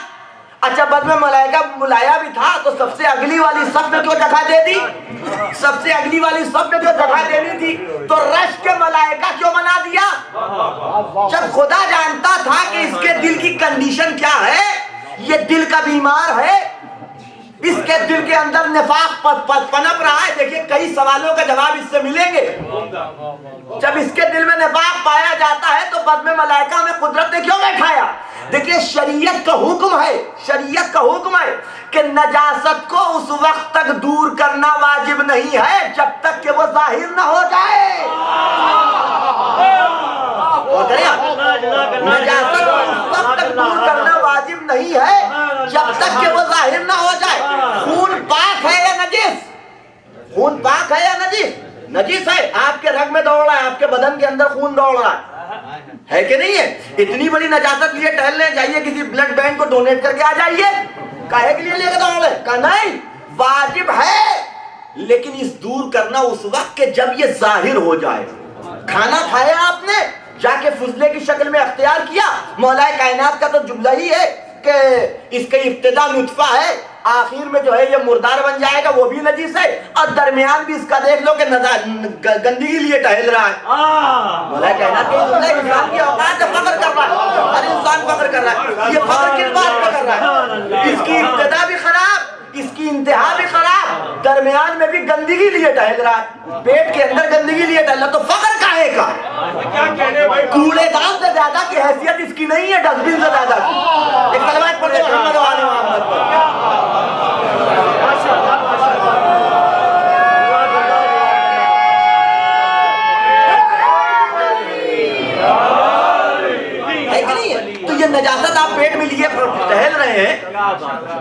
اچھا بد میں ملائکہ بلایا بھی تھا تو سب سے اگلی والی صف میں کیوں جگہ دے دی؟ سب سے اگلی والی صف میں کیوں جگہ دینی تھی؟ تو رش کے ملائکہ کیوں بنا دیا؟ جب خدا جانتا تھا کہ اس کے دل کی کنڈیشن کیا ہے، یہ دل کا بیمار ہے، اس کے دل کے اندر نفاق پنپ رہا ہے۔ دیکھیں کئی سوالوں کا جواب اس سے ملیں گے۔ جب اس کے دل میں نفاق پایا جاتا ہے تو بد میں ملائکہ میں قدرت نے کیوں بیٹھایا؟ دیکھیں شریعت کا حکم ہے، شریعت کا حکم ہے کہ نجاست کو اس وقت تک دور کرنا واجب نہیں ہے جب تک کہ وہ ظاہر نہ ہو جائے۔ نجاست کو اس وقت تک دور کرنا واجب نہیں ہے جب تک کہ وہ ظاہر نہ ہو جائے۔ خون پاک ہے یا نجس؟ خون پاک ہے یا نجس؟ نجس ہے، آپ کے رگ میں دوڑ رہا ہے، آپ کے بدن کے اندر خون دوڑ رہا ہے کہ نہیں ہے؟ اتنی بڑی نجاست لیے ٹہلنے جائیے، کسی بلڈ بینک کو ڈونیٹ کر کے آ جائیے، کاہے کے لیے لے کے دوڑ رہے؟ کہا نہیں، واجب ہے، لیکن اس دور کرنا اس وقت کہ جب یہ ظاہر ہو جائے۔ کھانا کھایا آپ نے، جا کے فضلے کی شکل میں اختیار کیا، مولا کائنات کا تو جملہ ہی ہے کہ اس کی ابتدا نطفہ ہے، آخر میں جو ہے یہ مردار بن جائے گا، وہ بھی نجیس ہے، اور درمیان بھی اس کا دیکھ لو کہ گندگی لیے ٹہل رہا ہے۔ مولا کائنات کا جملہ ہے، انسان کی اوقات فخر کر رہا ہے، ہر انسان فخر کر رہا ہے۔ یہ فخر کس بات پہ کر رہا ہے؟ اس کی ابتدا بھی خراب، اس کی انتہا بھی خراب، درمیان میں بھی گندگی لیے ٹہل رہا ہے، پیٹ کے اندر گندگی لیے ٹہل رہا ہے، تو فخر کاہے کا؟ کوڑے دان سے زیادہ کی حیثیت اس کی نہیں ہے، ڈسٹبن سے زیادہ کی۔ ایک کلمات پڑھتے محمد و آل محمد پر۔ تو یہ نجاست آپ پیٹ میں لیے ٹہل رہے ہیں،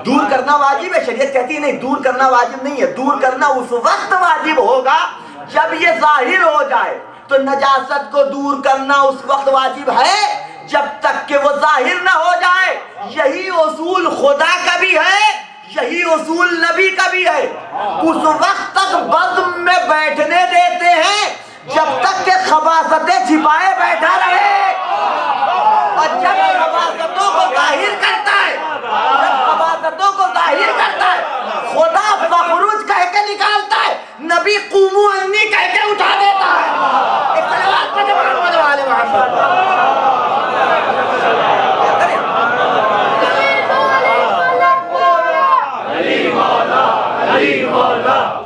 دور کرنا واجب ہے؟ شریعت کہتی ہے نہیں، دور کرنا واجب نہیں ہے، دور کرنا اس وقت واجب ہوگا جب یہ ظاہر ہو جائے۔ تو نجاست کو دور کرنا اس وقت واجب ہے جب تک کہ وہ ظاہر نہ ہو جائے۔ یہی اصول خدا کا بھی ہے، یہی اصول نبی کا بھی ہے۔ اس وقت تک بزم میں بیٹھنے دیتے ہیں جب تک کہ خباثتیں چھپائے بیٹھا رہے، اور جب خباثتوں کو ظاہر کرتا ہے، جب خباثتوں کو ظاہر کرتا ہے، خدا فخروج کہہ کے نکالتا ہے، نبی قومو انی کہہ کے اٹھا دیتا ہے۔ ایک صلوات پڑھیں محمد و آل محمد۔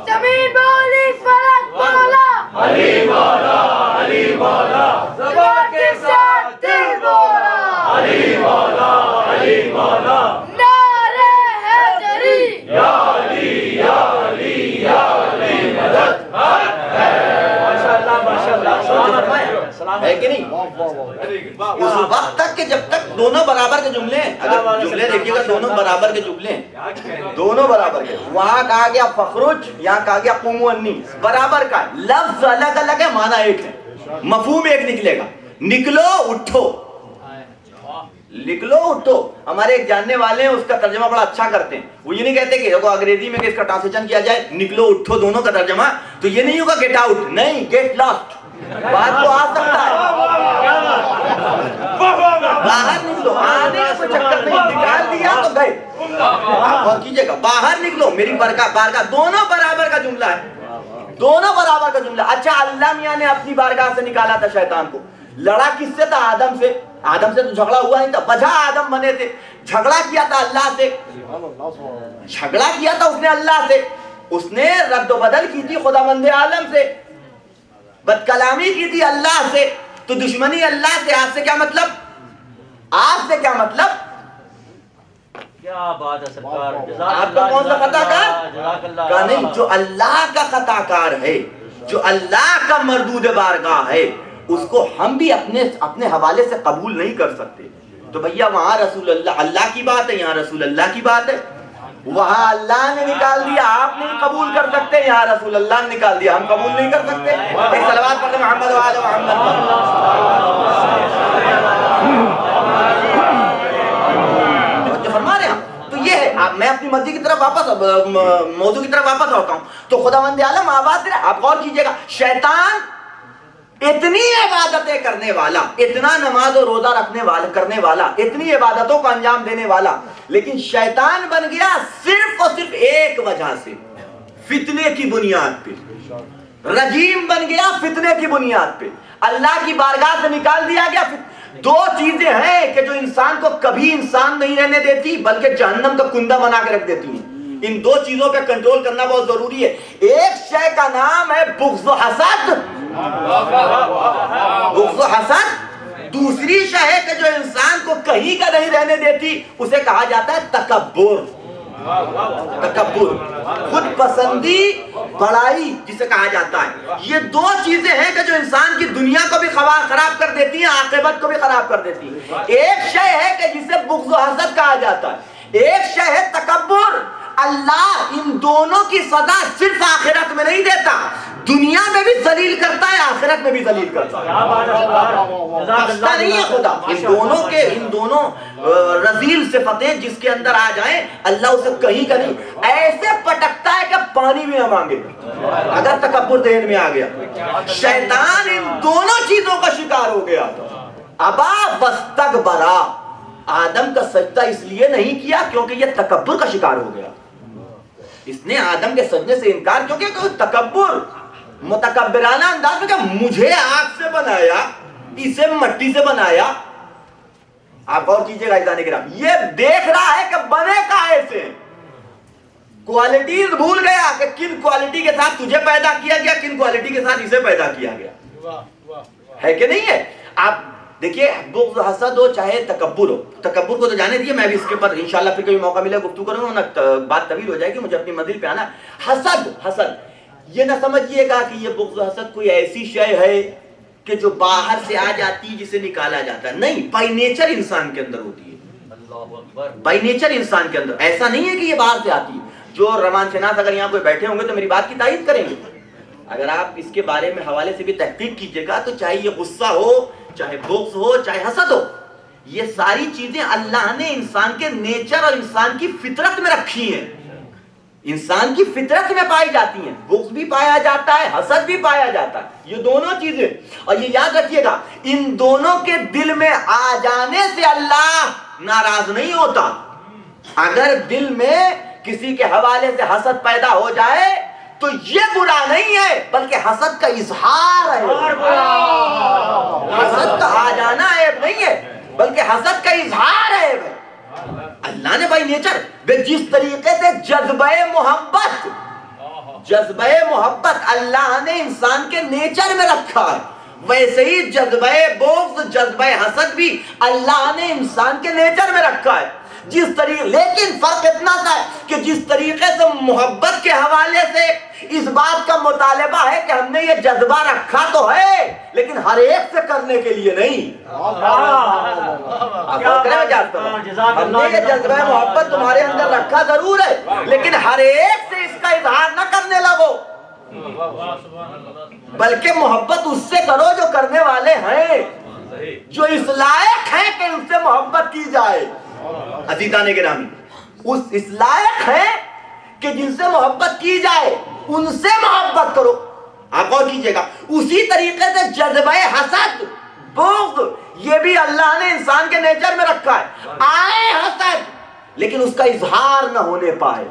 زمین بولی فلک بولا، علی مولا، علی مولا، زبان کے ساتھ دل بولا، علی مولا۔ ہے کہ نہیں؟ اس وقت تک کہ جب تک دونوں برابر کے جملے ہیں، اگر جملے دیکھیے گا دونوں برابر کے جملے ہیں، دونوں برابر کے، وہاں کہا گیا فخرج، یہاں کہا گیا قوموا انی، برابر کا ہے، لفظ الگ الگ ہے، معنی ایک ہے، مفہوم ایک نکلے گا، نکلو اٹھو، نکلو اٹھو۔ ہمارے ایک جاننے والے ہیں، اس کا ترجمہ بڑا اچھا کرتے ہیں، وہ یہ نہیں کہتے کہ انگریزی میں کہ اس کا ٹرانسلیشن کیا جائے نکلو اٹھو دونوں کا ترجمہ تو یہ نہیں ہوگا گیٹ آؤٹ، نہیں گیٹ لاسٹ، بات تو آ سکتا ہے، باہر نکلو، آنے کا کوئی چکر نہیں، نکال دیا تو گئے، آپ غور کیجئے گا، باہر نکلو میری بارگاہ، دونوں برابر کا جملہ ہے، دونوں برابر کا جملہ۔ اچھا اللہ میاں نے اپنی بارگاہ سے نکالا تھا شیطان کو، لڑا کس سے تھا؟ آدم سے، آدم سے تو جھگڑا ہوا نہیں تھا، وجہ آدم بنے تھے، جھگڑا کیا تھا اللہ سے، جھگڑا کیا تھا اس نے اللہ سے، اس نے رد و بدل کی تھی خداوند عالم سے، بد کلامی کی تھی اللہ سے، تو دشمنی اللہ سے، آپ سے کیا مطلب؟ آپ سے کیا مطلب؟ کیا بات ہے سرکار، آپ کا کون سا خطا کار؟ کہ نہیں، جو اللہ کا خطا کار ہے، جو اللہ کا مردود بارگاہ ہے، اس کو ہم بھی اپنے حوالے سے قبول نہیں کر سکتے۔ تو بھیا وہاں رسول اللہ کی بات ہے، یہاں رسول اللہ کی بات ہے، وہاں اللہ نے نکال دیا آپ نہیں قبول کر سکتے، یہاں رسول اللہ نے نکال دیا ہم قبول نہیں کر سکتے۔ ایک صلوات پڑھتے محمد و آل محمد۔ فرما رہے ہیں تو یہ ہے، میں اپنی مرضی کی طرف واپس موضوع کی طرف واپس ہوتا ہوں، تو خداوند عالم آواز دے رہا، آپ غور کیجئے گا، شیطان اتنی عبادتیں کرنے والا، اتنا نماز و روزہ کرنے والا، اتنی عبادتوں کو انجام دینے والا، لیکن شیطان بن گیا صرف اور صرف ایک وجہ سے، فتنے کی بنیاد پہ، رجیم بن گیا فتنے کی بنیاد پہ، اللہ کی بارگاہ سے نکال دیا گیا۔ دو چیزیں ہیں کہ جو انسان کو کبھی انسان نہیں رہنے دیتی بلکہ جہنم کا کنڈا بنا کے رکھ دیتی ہیں، ان دو چیزوں کا کنٹرول کرنا بہت ضروری ہے۔ ایک شے کا نام ہے بغض و حسد، بغض و حسد، دوسری شے ہے کہ جو انسان کو کہیں کا نہیں رہنے دیتی، اسے کہا جاتا ہے تکبر، تکبر، خود پسندی، بڑائی جسے کہا جاتا ہے۔ یہ دو چیزیں ہیں کہ جو انسان کی دنیا کو بھی خراب کر دیتی ہیں، عاقبت کو بھی خراب کر دیتی ہیں۔ ایک شے ہے کہ جسے بغض و حسد کہا جاتا ہے، ایک شے ہے تکبر۔ اللہ ان دونوں کی سزا صرف آخرت میں نہیں دیتا، دنیا میں بھی ذلیل کرتا ہے، آخرت میں بھی ذلیل کرتا ہے، بخشتا نہیں ہے خدا۔ ان دونوں رذیل صفتیں جس کے اندر آ جائیں، اللہ اسے کہیں کا نہیں ایسے پٹکتا ہے کہ پانی بھی نہ مانگے اگر تکبر ذہن میں آ گیا۔ شیطان ان دونوں چیزوں کا شکار ہو گیا، ابا واستکبرا، آدم کا سجدہ اس لیے نہیں کیا کیونکہ یہ تکبر کا شکار ہو گیا، اس نے آدم کے سجدے سے انکار کیونکہ تکبر، متکبرانہ انداز میں کہ مجھے آگ سے بنایا، اسے مٹی سے بنایا۔ آپ غور کیجئے گا عزیزان کرام، یہ دیکھ رہا ہے کہ بنے کہاں سے، کوالٹیز بھول گیا کہ کن کوالٹی کے ساتھ تجھے پیدا کیا گیا، کن کوالٹی کے ساتھ اسے پیدا کیا گیا، ہے کہ نہیں ہے؟ آپ دیکھیے بغض حسد ہو چاہے تکبر ہو، تکبر کو تو جانے دیئے، میں بھی اس کے پر انشاءاللہ پھر کبھی موقع ملے گفتگو کروں گا، بات طویل ہو جائے گی، مجھے اپنی منزل پہ آنا۔ حسد یہ نہ سمجھیے گا کہ یہ بغض حسد کوئی ایسی شے ہے کہ جو باہر سے آ جاتی ہے جسے نکالا جاتا ہے، نہیں، بائی نیچر انسان کے اندر ہوتی ہے، بائی نیچر انسان کے اندر، ایسا نہیں ہے کہ یہ باہر سے آتی ہے۔ جو رمان شناس اگر یہاں کوئی بیٹھے ہوں گے تو میری بات کی تائید کریں گے، اگر آپ اس کے بارے میں حوالے سے بھی تحقیق کیجئے گا تو چاہے یہ غصہ ہو، چاہے بغض ہو، چاہے حسد ہو، یہ ساری چیزیں اللہ نے انسان کے نیچر اور انسان کی فطرت میں رکھی ہیں، انسان کی فطرت میں پائی جاتی ہیں، بغض بھی پایا جاتا ہے، حسد بھی پایا جاتا ہے، یہ دونوں چیزیں، اور یہ یاد رکھیے گا ان دونوں کے دل میں آ جانے سے اللہ ناراض نہیں ہوتا۔ اگر دل میں کسی کے حوالے سے حسد پیدا ہو جائے تو یہ برا نہیں ہے بلکہ حسد کا اظہار ہے، حسد کا آ جانا عیب نہیں ہے بلکہ حسد کا اظہار ہے۔ اللہ نے بائی نیچر جس طریقے سے جذبہ محبت اللہ نے انسان کے نیچر میں رکھا ہے، ویسے ہی جذبہ بغض، جذبہ حسد بھی اللہ نے انسان کے نیچر میں رکھا ہے، جس طریقے، لیکن فرق اتنا سا ہے کہ جس طریقے سے محبت کے حوالے سے اس بات کا مطالبہ ہے کہ ہم نے یہ جذبہ رکھا تو ہے لیکن ہر ایک سے کرنے کے لیے نہیں۔ ہم نے یہ جذبہ محبت تمہارے اندر رکھا ضرور ہے لیکن ہر ایک سے اس کا اظہار نہ کرنے لگو، بلکہ محبت اس سے کرو جو کرنے والے ہیں، جو اس لائق ہیں کہ ان سے محبت کی جائے۔ عزیزان گرامی، اس لائق ہیں کہ جن سے محبت کی جائے ان سے محبت کرو۔ آپ غور کیجئے گا، اسی طریقے سے جذبہ حسد، بغض، یہ بھی اللہ نے انسان کے نیچر میں رکھا ہے۔ آئے حسد لیکن اس کا اظہار نہ ہونے پائے،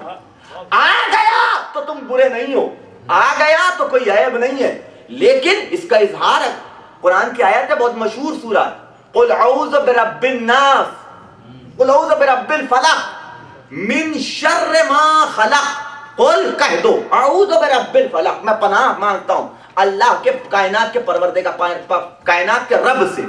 آ گیا تو تم برے نہیں ہو، آ گیا تو کوئی عیب نہیں ہے، لیکن اس کا اظہار ہے۔ قرآن کی آیت ہے، بہت مشہور سورہ، قل اعوذ برب الناس، قل اعوذ برب الفلق من شر ما خلق، قل کہہ دو اعوذ برب الفلق، میں پناہ مانگتا ہوں اللہ کے کائنات کے پروردگار، کائنات کے رب سے۔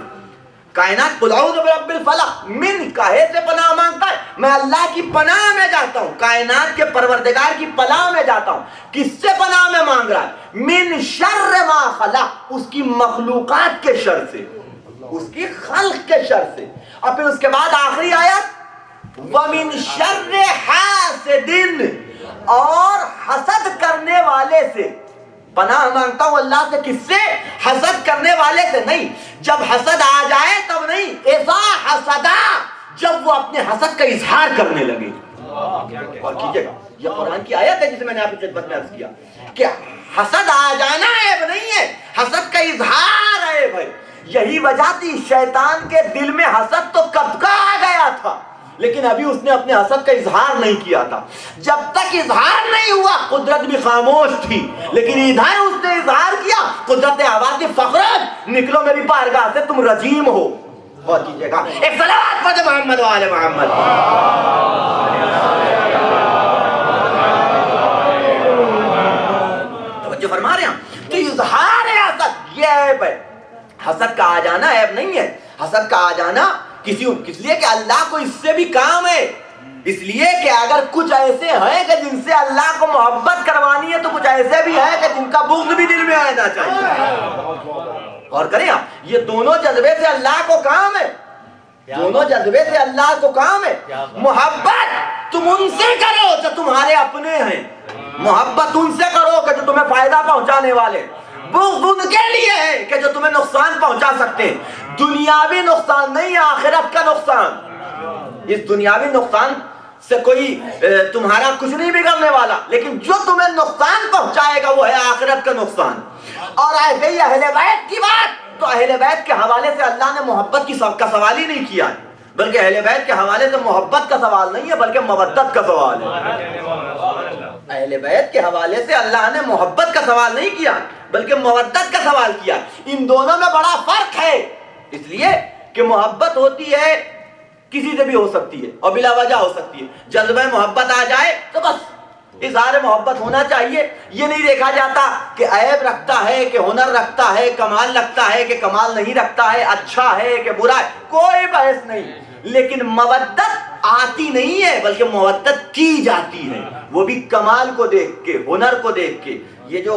کائنات، قل اعوذ برب الفلق، من کہے سے پناہ مانگتا ہے، میں اللہ کی پناہ میں جاتا ہوں، کائنات کے پروردگار کی پناہ میں جاتا ہوں۔ کس سے پناہ میں مانگ رہا ہے؟ من شر ما خلق، اس کی مخلوقات کے شر سے، اس کی خلق کے شر سے۔ اور پھر اس کے بعد آخری آیت وَمِن شَرِّ حَاسِدٍ، اور حسد کرنے والے سے پناہ مانگتا ہوں اللہ سے۔ کس سے؟ حسد کرنے والے سے نہیں، جب حسد آ جائے تب نہیں، اذا حسدا، جب وہ اپنے حسد کا اظہار کرنے لگے۔ اور کیجئے گا، یہ قرآن کی آیت ہے جسے میں نے آپ کی خدمت میں عرض کیا کہ حسد آ جانا عیب نہیں ہے، حسد کا اظہار عیب ہے۔ یہی وجہ تھی شیطان کے دل میں حسد تو کب کا آ گیا تھا لیکن ابھی اس نے اپنے حسد کا اظہار نہیں کیا تھا۔ جب تک اظہار نہیں ہوا قدرت بھی خاموش تھی، لیکن ادھر اس نے اظہار کیا، قدرت نے آواز دی فخرج، نکلو میری بارگاہ سے، تم رجیم ہو۔ غور کیجئے گا، ایک صلوات پڑھیں محمد و آل محمد۔ توجہ فرما رہے ہیں؟ تو اظہار حسد یہ عیب ہے، حسد کا آ جانا عیب نہیں ہے۔ حسد کا آ جانا کس لیے کہ اللہ کو اس سے بھی کام ہے، اس لیے کہ اگر کچھ ایسے ہیں کہ جن سے اللہ کو محبت کروانی ہے تو کچھ ایسے بھی ہیں کہ جن کا بغض بھی دل میں آنا چاہیے۔ اور کریں آپ، یہ دونوں جذبے سے اللہ کو کام ہے، دونوں جذبے سے اللہ کو کام ہے۔ محبت تم ان سے کرو جو تمہارے اپنے ہیں، محبت ان سے کرو کہ جو تمہیں فائدہ پہنچانے والے، بغض ان کے لیے ہے کہ جو تمہیں نقصان پہنچا سکتے ہیں، دنیاوی نقصان نہیں، آخرت کا نقصان۔ اس دنیاوی نقصان سے کوئی تمہارا کچھ نہیں بگڑنے والا، لیکن جو تمہیں نقصان پہنچائے گا وہ ہے آخرت کا نقصان۔ اور ایسے ہی اہل بیت کی بات، تو اہل بیت کے حوالے سے اللہ نے محبت کا سوال ہی نہیں کیا ہے، بلکہ اہل بیت کے حوالے سے محبت کا سوال نہیں ہے بلکہ مودت کا سوال ہے۔ اہل بیت کے حوالے سے اللہ نے محبت کا سوال نہیں کیا بلکہ مودت کا سوال کیا۔ ان دونوں میں بڑا فرق ہے، اس لیے کہ محبت ہوتی ہے کسی سے بھی ہو سکتی ہے اور بلا وجہ ہو سکتی ہے۔ جذبہ محبت آ جائے تو بس اظہار محبت ہونا چاہیے، یہ نہیں دیکھا جاتا کہ عیب رکھتا ہے کہ ہنر رکھتا ہے، کمال رکھتا ہے کہ کمال نہیں رکھتا ہے، اچھا ہے کہ برا ہے، کوئی بحث نہیں۔ لیکن مودت آتی نہیں ہے بلکہ مودت کی جاتی ہے، وہ بھی کمال کو دیکھ کے، ہنر کو دیکھ کے۔ یہ جو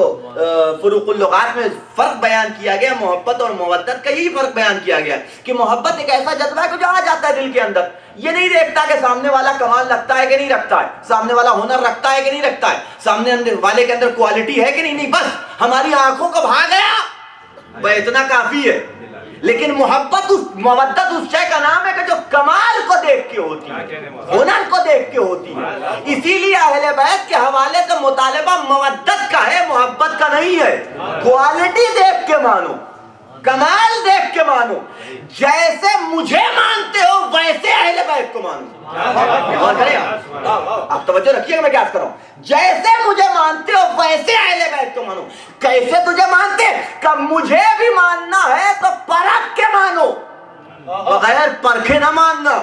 فروق اللغات میں فرق بیان کیا گیا محبت اور مودت کا، یہی فرق بیان کیا گیا کہ محبت ایک ایسا جذبہ ہے جو آ جاتا ہے دل کے اندر، یہ نہیں دیکھتا کہ سامنے والا کمال رکھتا ہے کہ نہیں رکھتا ہے، سامنے والا ہنر رکھتا ہے کہ نہیں رکھتا ہے، سامنے والے کے اندر کوالٹی ہے کہ نہیں، بس ہماری آنکھوں کو بھا گیا وہ اتنا کافی ہے۔ لیکن مودت اس شے کا نام ہے کہ جو کمال کو دیکھ کے ہوتی ہے، ہنر کو دیکھ کے ہوتی ہے۔ اسی لیے اہل بیت کے حوالے سے مطالبہ مودت کا ہے، محبت کا نہیں ہے۔ کوالٹی دیکھ کے مانو، کمال دیکھ کے مانو، جیسے مجھے مانتے ہو ویسے اہل بیت کو مانو۔ اور کریں آپ توجہ رکھیے گا میں کیا کر رہا ہوں، جیسے مجھے مانتے ہو ویسے اہل بیت کو مانو۔ کیسے تجھے مانتے کہ مجھے بھی ماننا ہے تو پرکھ کے مانو، بغیر پرکھے نہ ماننا۔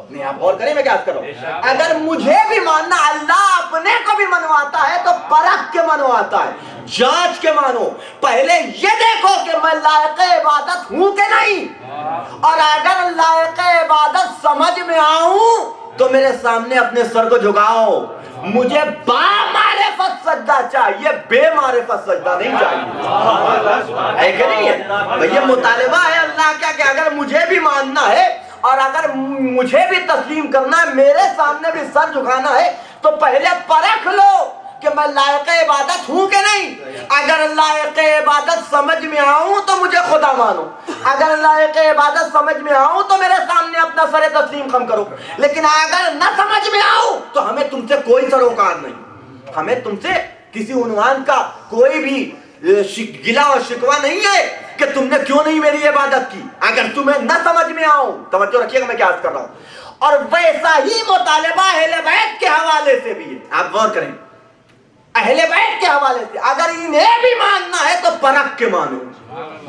نہیں آپ غور کریں میں کیا کر رہا ہوں، اگر مجھے بھی ماننا، اللہ اپنے کو بھی منواتا ہے تو پرکھ کے منواتا ہے، جانچ کے مانو۔ پہلے یہ دیکھو کہ میں لائق عبادت ہوں کہ نہیں، اور اگر لائق عبادت سمجھ میں میں آؤں تو میرے سامنے اپنے سر کو جھکاؤ. مجھے با معرفت سجدہ چاہیے, بے معرفت سجدہ نہیں چاہیے. ہے کہ نہیں ہے؟ یہ مطالبہ ہے اللہ کا کہ اگر مجھے بھی ماننا ہے اور اگر مجھے بھی تسلیم کرنا ہے, میرے سامنے بھی سر جھکانا ہے, تو پہلے پرکھ لو کہ میں لائق عبادت ہوں کہ نہیں. اگر لائق عبادت سمجھ میں آؤں تو مجھے خدا مانو, اگر لائق عبادت سمجھ میں آؤں تو میرے سامنے اپنا سر تسلیم خم کرو. لیکن اگر نہ سمجھ میں آؤں تو ہمیں تم سے کوئی سروکار نہیں, ہمیں تم سے کسی عنوان کا کوئی بھی گلہ اور شکوہ نہیں ہے کہ تم نے کیوں نہیں میری عبادت کی. اگر تمہیں نہ سمجھ میں آؤں, توجہ رکھیے گا میں کیا عرض کر رہا ہوں. اور ویسا ہی مطالبہ اہل بیت کے حوالے سے بھی ہے. آپ غور کریں, اہل بیت کے حوالے سے اگر انہیں بھی ماننا ہے تو پرکھ کے مانو.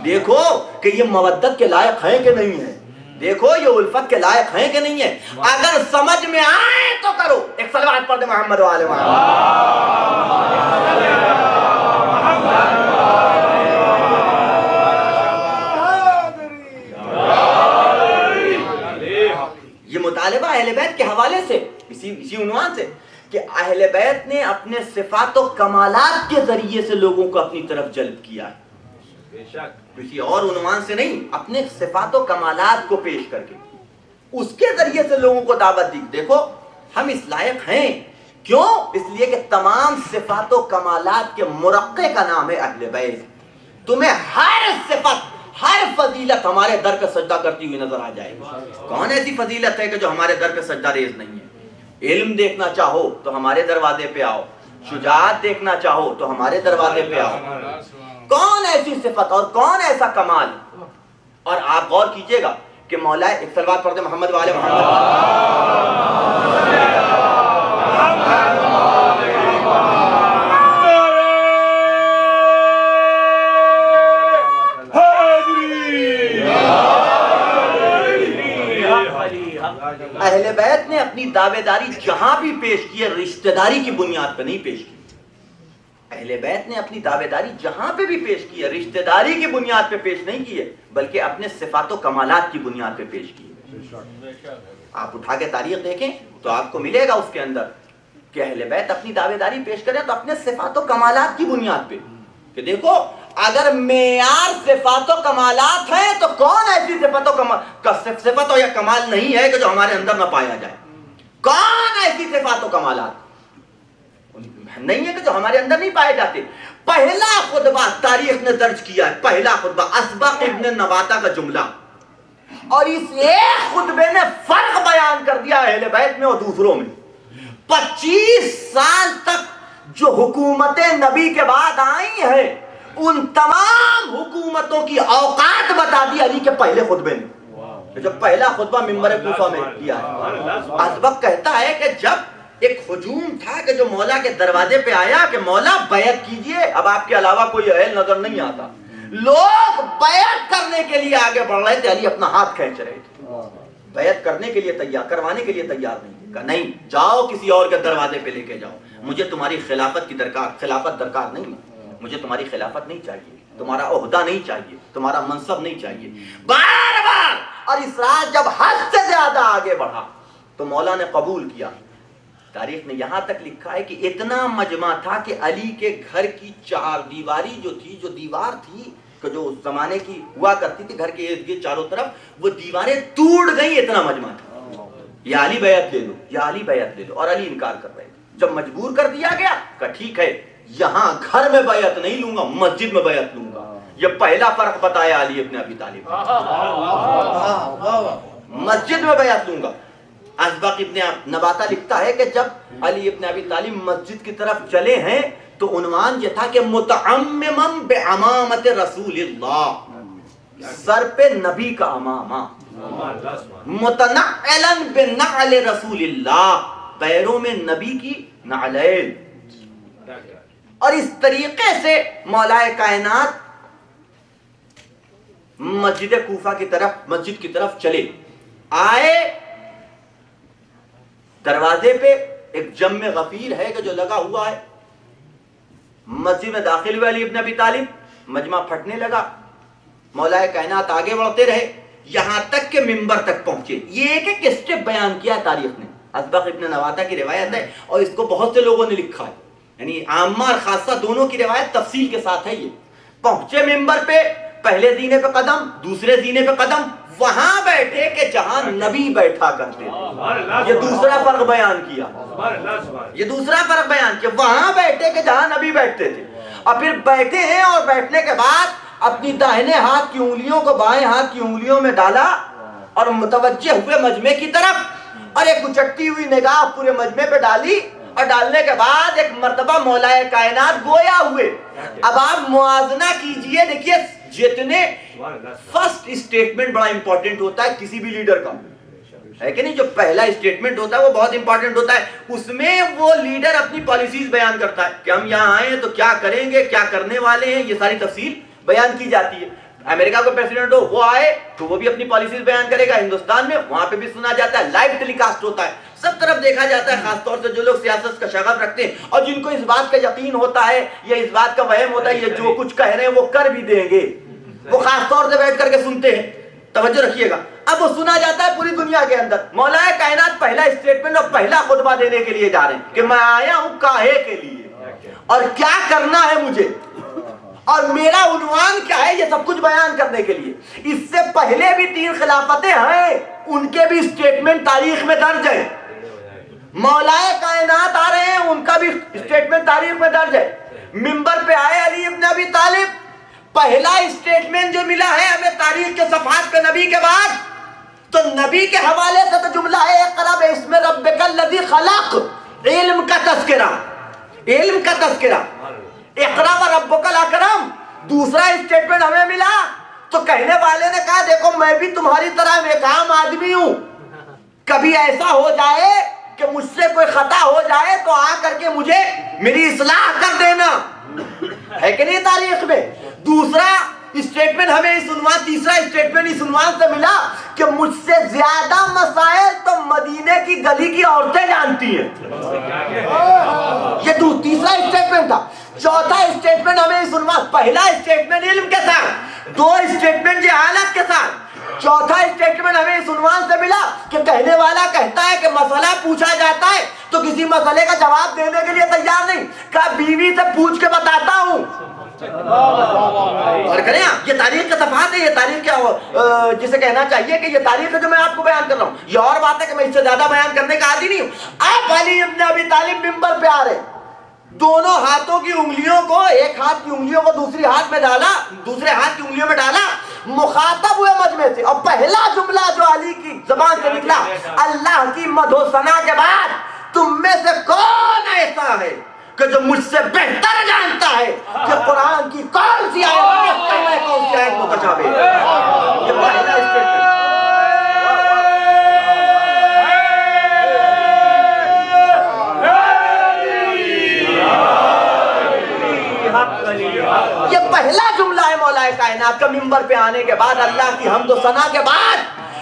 دیکھو کہ یہ مودت کے لائق ہیں کہ نہیں ہیں, دیکھو یہ الفت کے لائق ہیں کہ نہیں ہیں. اگر سمجھ میں آئے تو کرو. ایک صلوات پڑھ دے محمد وآل محمد. یہ مطالبہ اہل بیت کے حوالے سے اسی عنوان سے کہ اہل بیت نے اپنے صفات و کمالات کے ذریعے سے لوگوں کو اپنی طرف جلب کیا ہے, کسی اور عنوان سے نہیں, اپنے صفات و کمالات کو پیش کر کے اس کے ذریعے سے لوگوں کو دعوت دی. دیکھو ہم اس لائق ہیں, کیوں؟ اس لیے کہ تمام صفات و کمالات کے مرقع کا نام ہے اہل بیت. تمہیں ہر صفت, ہر فضیلت ہمارے در پہ سجدہ کرتی ہوئی نظر آ جائے گی. کون ایسی فضیلت ہے کہ جو ہمارے در پہ سجدہ ریز نہیں ہے؟ علم دیکھنا چاہو تو ہمارے دروازے پہ آؤ, شجاعت دیکھنا چاہو تو ہمارے دروازے پہ آؤ. کون ایسی صفت اور کون ایسا کمال. اور آپ غور کیجئے گا کہ مولا, ایک صلوات پڑھ دے محمد والے محمد. اہل بیت نے اپنی دعوے داری جہاں بھی پیش کی ہے رشتہ داری کی بنیاد پہ نہیں پیش کی. اہل بیت نے اپنی دعوے داری جہاں پہ بھی پیش کی ہے رشتہ داری کی بنیاد پہ پیش نہیں کی ہے, بلکہ اپنے صفات و کمالات کی بنیاد پہ پیش کی ہے. آپ اٹھا کے تاریخ دیکھیں تو آپ کو ملے گا اس کے اندر کہ اہل بیت اپنی دعوے داری پیش کریں تو اپنے صفات و کمالات کی بنیاد پہ. کہ دیکھو اگر معیار صفات و کمالات ہیں تو کون ایسی صفت یا کمال نہیں ہے کہ جو ہمارے اندر نہ پایا جائے. کون ایسی صفات و کمالات نہیں ہے کہ جو ہمارے اندر نہیں پائے جاتے. پہلا خطبہ تاریخ نے درج کیا ہے, پہلا خطبہ اسبق ابن نباتہ کا جملہ, اور اس ایک خطبے نے فرق بیان کر دیا اہل بیت میں اور دوسروں میں. 25 سال تک جو حکومتیں نبی کے بعد آئی ہیں ان تمام حکومتوں کی اوقات بتا دی علی کے پہلے خطبے میں, جو پہلا خطبہ منبر کوفہ میں کیا ہے. اسبق کہتا ہے کہ جب ایک ہجوم تھا کہ جو مولا کے دروازے پہ آیا کہ مولا بیعت کیجئے, اب آپ کے علاوہ کوئی اہل نظر نہیں آتا, لوگ بیعت کرنے کے لیے آگے بڑھ رہے تھے, علی اپنا ہاتھ کھینچ رہے تھے, بیعت کرنے کے لیے تیار, کروانے کے لیے تیار نہیں. کہا نہیں, جاؤ کسی اور کے دروازے پہ لے کے جاؤ, مجھے تمہاری خلافت درکار نہیں, مجھے تمہاری خلافت نہیں چاہیے, تمہارا عہدہ نہیں چاہیے, تمہارا منصب نہیں چاہیے. بار بار, اور اس رات جب حد سے زیادہ آگے بڑھا تو مولا نے قبول کیا. تاریخ نے یہاں تک لکھا ہے کہ اتنا مجمع تھا کہ علی کے گھر کی چار دیواری جو تھی, جو دیوار تھی کہ جو اس زمانے کی ہوا کرتی تھی گھر کے ارد گرد چاروں طرف, وہ دیواریں ٹوٹ گئی, اتنا مجمع تھا. یا علی بیعت لے لو, یا علی بیعت لے لو, اور علی انکار کر رہے تھے. جب مجبور کر دیا گیا کہ ٹھیک ہے یہاں گھر میں بیعت نہیں لوں گا, مسجد میں بیعت لوں گا. یہ پہلا فرق بتایا علی ابن ابی طالب, مسجد میں بیعت لوں گا. اسبق ابن نباتہ لکھتا ہے کہ جب علی ابن ابی طالب مسجد کی طرف چلے ہیں تو عنوان یہ تھا کہ متعمما بعمامت رسول اللہ, سر پہ نبی کا امامہ, متنعلا بنعل رسول اللہ, پیروں میں نبی کی نعلین. اور اس طریقے سے مولا کائنات مسجد کوفہ کی طرف, مسجد کی طرف چلے. آئے دروازے پہ ایک جم غفیر ہے کہ جو لگا ہوا ہے, مسجد میں داخل ہوئے علی ابن ابی طالب, مجمع پھٹنے لگا. مولا کائنات آگے بڑھتے رہے, یہاں تک کہ منبر تک پہنچے. یہ ایک اسٹیپ بیان کیا تاریخ نے. اسبغ ابن نواطہ کی روایت ہے اور اس کو بہت سے لوگوں نے لکھا ہے, یعنی عامہ اور خاصہ دونوں کی روایت تفصیل کے ساتھ ہے. یہ پہنچے منبر پہ, پہلے زینے پہ قدم, دوسرے زینے پہ قدم, وہاں بیٹھے کہ جہاں نبی بیٹھا کرتے تھے. یہ دوسرا فرق بیان کیا, یہ دوسرا فرق بیان کیا. وہاں بیٹھے کہ جہاں نبی بیٹھتے تھے, اور پھر بیٹھے ہیں اور بیٹھنے کے بعد اپنی داہنے ہاتھ کی انگلیوں کو بائیں ہاتھ کی انگلیوں میں ڈالا اور متوجہ ہوئے مجمع کی طرف, اور ایک اچٹتی ہوئی نگاہ پورے مجمع پہ ڈالی, اور ڈالنے کے بعد ایک مرتبہ مولا کائنات گویا ہوئے. اب آپ موازنہ کیجئے, دیکھیے جتنے فرسٹ اسٹیٹمنٹ بڑا امپورٹنٹ ہوتا ہے کسی بھی لیڈر کا, ہے کہ نہیں, جو پہلا اسٹیٹمنٹ ہوتا ہے وہ بہت امپورٹنٹ ہوتا ہے. اس میں وہ لیڈر اپنی پالیسیز بیان کرتا ہے کہ ہم یہاں آئے ہیں تو کیا کریں گے, کیا کرنے والے ہیں, یہ ساری تفصیل بیان کی جاتی ہے. امریکہ کا پریزیڈنٹ ہو, وہ آئے تو وہ بھی اپنی پالیسیز بیان کرے گا. ہندوستان میں وہاں پہ بھی سنا جاتا ہے, لائیو ٹیلی کاسٹ ہوتا ہے, سب طرف دیکھا جاتا ہے. خاص طور سے جو لوگ سیاست کا شغف رکھتے ہیں اور جن کو اس بات کا یقین ہوتا ہے یا اس بات کا وہم ہوتا ہے یہ جو کچھ کہہ رہے ہیں وہ کر بھی دیں گے, وہ خاص طور سے بیٹھ کر کے سنتے ہیں. توجہ رکھیے گا. اب وہ سنا جاتا ہے پوری دنیا کے اندر, مولا کائنات پہلا اسٹیٹمنٹ اور پہلا خطبہ دینے کے لیے جا رہے ہیں کہ میں آیا ہوں کاہے کے لیے اور کیا کرنا ہے مجھے اور میرا عنوان کیا ہے, یہ سب کچھ بیان کرنے کے لیے. اس سے پہلے بھی 3 خلافتیں ہیں, ان کے بھی اسٹیٹمنٹ تاریخ میں درج ہے. مولا کائنات آ رہے ہیں, ان کا بھی اسٹیٹمنٹ تاریخ میں درج ہے. منبر پہ آئے علی ابن ابی طالب, پہلا اسٹیٹمنٹ جو ملا ہے ہمیں تاریخ کے صفحات پہ نبی کے بعد, تو نبی کے حوالے سے تو جملہ ہے اقرأ باسم ربک الذی خلق, علم کا تذکرہ, علم کا تذکرہ, اقرأ وربک الاکرم. دوسرا اسٹیٹمنٹ ہمیں ملا تو کہنے والے نے کہا دیکھو میں بھی تمہاری طرح ایک عام آدمی ہوں, کبھی ایسا ہو جائے کہ مجھ سے کوئی خطا ہو جائے تو آ کر کے مجھے میری اصلاح کر دینا, ہے کہ نہیں تاریخ میں. دوسرا اسٹیٹمنٹ ہمیں اس عنوان, تیسرا اسٹیٹمنٹ اس عنوان سے ملا کہ مجھ سے زیادہ مسائل تو مدینے کی گلی کی عورتیں جانتی ہیں. یہ تیسرا اسٹیٹمنٹ تھا. چوتھا اسٹیٹمنٹ ہمیں اس عنوان, پہلا اسٹیٹمنٹ علم کے ساتھ, 2 اسٹیٹمنٹ جہالت کے ساتھ, چوتھا اسٹیٹمنٹ ہمیں اس عنوان سے ملا کہ کہنے والا کہتا ہے کہ مسئلہ پوچھا جاتا ہے تو کسی مسئلے کا جواب دینے کے لیے تیار نہیں, کہا بیوی سے پوچھ کے بتاتا ہوں. اور کریں یہ تاریخ کا صفحات ہے, یہ تاریخ کیا جسے کہنا چاہیے کہ یہ تاریخ ہے جو میں آپ کو بیان کر رہا ہوں. یہ اور بات ہے کہ میں اس سے زیادہ بیان کرنے کا عادی نہیں ہوں. آپ علی ابن ابی طالب منبر پہ آ رہے, دونوں ہاتھوں کی انگلیوں کو, ایک ہاتھ کی انگلیوں کو دوسری ہاتھ میں ڈالا, دوسرے ہاتھ کی انگلیوں میں ڈالا, مخاطب ہوئے مجمع سے, اور پہلا جملہ جو علی کی زبان سے نکلا, اللہ کی مدح و ثنا کے بعد تم میں سے کون ایسا ہے کہ جو مجھ سے بہتر جانتا ہے کہ قرآن کی کون سی آیت محکم ہے, کون سی آیت متشابہ ہے. یہ پہلا اسٹیٹمنٹ. یہ پہلا جملہ ہے مولا کائنات کا منبر پہ آنے کے بعد, اللہ کی حمد و ثنا کے بعد,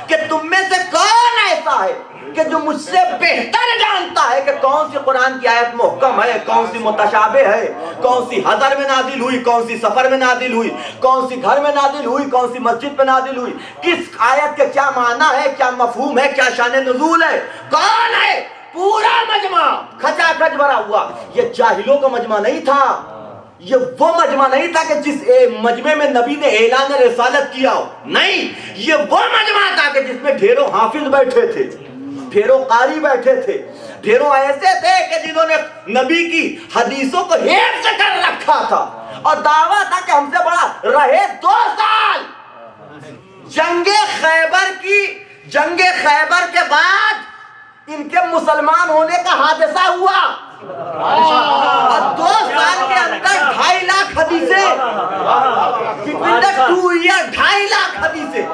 کہ تم میں سے کون ایسا ہے کہ جو مجھ سے بہتر جانتا ہے کہ کون سی قرآن کی آیت محکم ہے, کون سی متشابہ ہے, کون سی حضر میں نازل ہوئی, کون سی سفر میں نازل ہوئی, کون سی گھر میں نازل ہوئی, کون سی مسجد میں نازل ہوئی, کس آیت کے کیا معنی ہے, کیا مفہوم ہے, کیا شان نزول ہے, کون ہے. پورا مجمع کھچا کھچ بھرا ہوا. یہ جاہلوں کا مجمع نہیں تھا, یہ وہ مجمع نہیں تھا کہ جس مجمع میں نبی نے اعلان رسالت کیا ہو, نہیں, یہ وہ مجمع تھا کہ جس میں ڈھیروں حافظ بیٹھے تھے, ڈھیروں قاری بیٹھے تھے, ڈھیروں ایسے تھے کہ جنہوں نے نبی کی حدیثوں کو حفظ کر رکھا تھا, اور دعویٰ تھا کہ ہم سے بڑا رہے 2 سال. جنگ خیبر کے بعد ان کے مسلمان ہونے کا حادثہ ہوا, اور 2 سال کے اندر 2.5 لاکھ حدیثیں, 2 ایئر 2.5 لاکھ حدیثیں.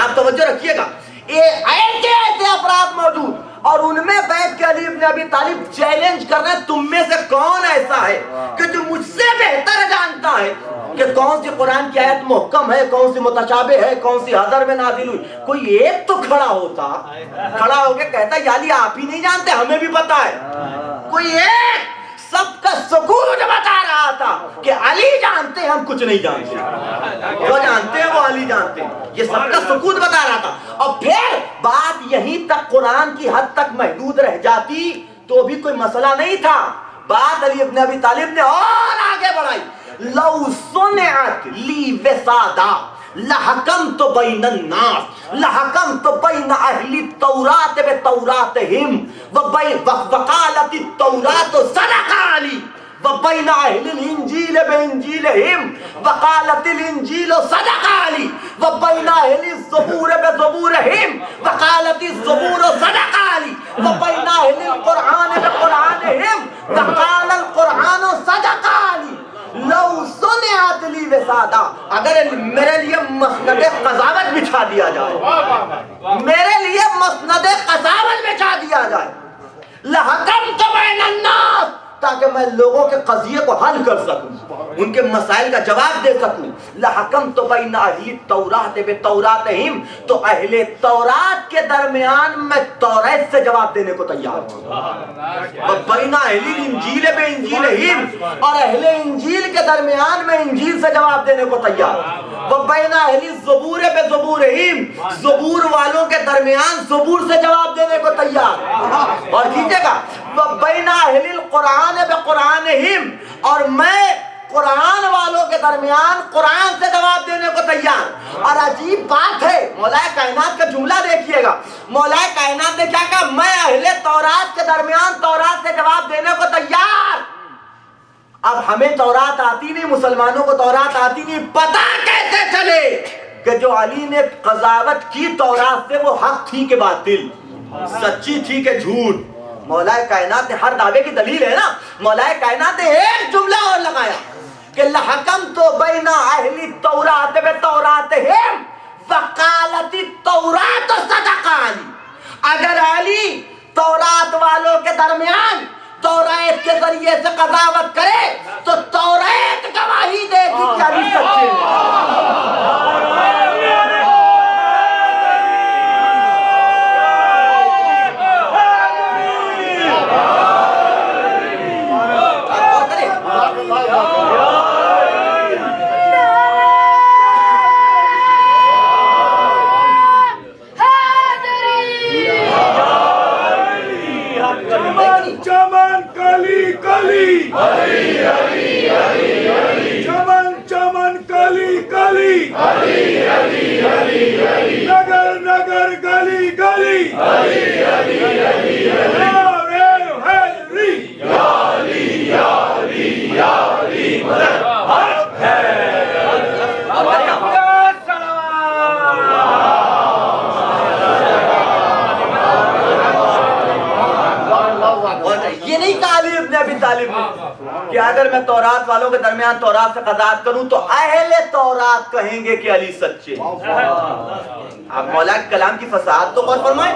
آپ توجہ رکھیے گا. ایسے افراد موجود, اور ان میں بیٹھ کے علی ابن ابی طالب چیلنج کر رہے ہیں تم میں سے کون ایسا ہے کہ جو مجھ سے بہتر جانتا ہے کہ کون سی قرآن کی آیت محکم ہے, کون سی متشابہ ہے, کون سی حضر میں نازل ہوئی. کوئی ایک تو کھڑا ہوتا, کھڑا ہو کے کہتا یا علی آپ ہی نہیں جانتے, ہمیں بھی پتا ہے. کوئی ایک سب کا سکوت بتا رہا تھا کہ علی جانتے ہیں ہم کچھ نہیں جانتے، جو جانتے ہیں وہ علی جانتے ہیں. یہ سب کا سکوت بتا رہا تھا. اور پھر بات یہیں تک قرآن کی حد تک محدود رہ جاتی تو بھی کوئی مسئلہ نہیں تھا. بات علی ابن ابی طالب نے اور آگے بڑھائی. لو سنعت لی وسادا لحکمت بین الناس لحکمت بین اہل التوراۃ بتوراتہم وقالت التوراۃ صدق علی وبین اہل الانجیل بانجیلہم وقالت الانجیل صدق علی وبین اہل الزبور بزبورہم وقالت الزبور صدق علی وبین اہل القرآن بقرآنہم وقال القرآن صدق علی. لو سنعت لی وسادا، اگر میرے لیے مسند قضاوت بچھا دیا جائے، میرے لیے مسند قضاوت بچھا دیا جائے، لحکمت بین الناس، تاکہ میں لوگوں کے قضیے کو حل کر سکوں، ان کے مسائل کا جواب دے سکوں. لحکمت بین اہل التوراۃ بتوراتہم، تو اہل تورات کے درمیان میں توریت سے جواب دینے کو تیار ہوں. بین اہل الانجیل بانجیلہم، اور اہل انجیل کے درمیان میں انجیل سے جواب دینے کو تیار ہوں. بین اہل الزبور بزبورہم، زبور والوں کے درمیان زبور سے جواب دینے کو تیار. اور کیجئے گا بین اہل القرآن بقرآنہم، اور میں قرآن والوں کے درمیان قرآن سے جواب دینے کو تیار. اور عجیب بات ہے، مولا کائنات کا جملہ دیکھیے گا. مولا کائنات نے کیا کہا؟ میں اہل تورات کے درمیان تورات سے جواب دینے کو تیار. اب ہمیں تورات آتی نہیں، مسلمانوں کو تورات آتی نہیں، پتہ کیسے چلے کہ جو علی نے قضاوت کی تورات سے وہ حق تھی کہ باطل، سچی تھی کہ جھوٹ؟ مولا کائنات نے ہر دعوے کی دلیل ہے نا. مولا کائنات نے ایک جملہ اور لگایا کہ لحکمت بین اہل التوراۃ بتوراتہم وقالت التوراۃ صدق علی. اگر علی تورات والوں کے درمیان توریت کے ذریعے سے قضاوت کرے تو توریت گواہی دے گی کہ علی سچے ہیں. چمن کلی کلی علی علی علی علی، چمن چمن کلی کلی علی علی علی علی، نگر نگر گلی گلی علی علی علی علی، یا علی یا علی یا علی مدد حق ہے. یہ نہیں کہا علی ابن ابی طالب نے کہ اگر میں تورات والوں کے درمیان تورات سے قضاوت کروں تو اہل تورات کہیں گے کہ علی سچے. آپ مولا کے کلام کی فصاحت تو غور فرمائیں.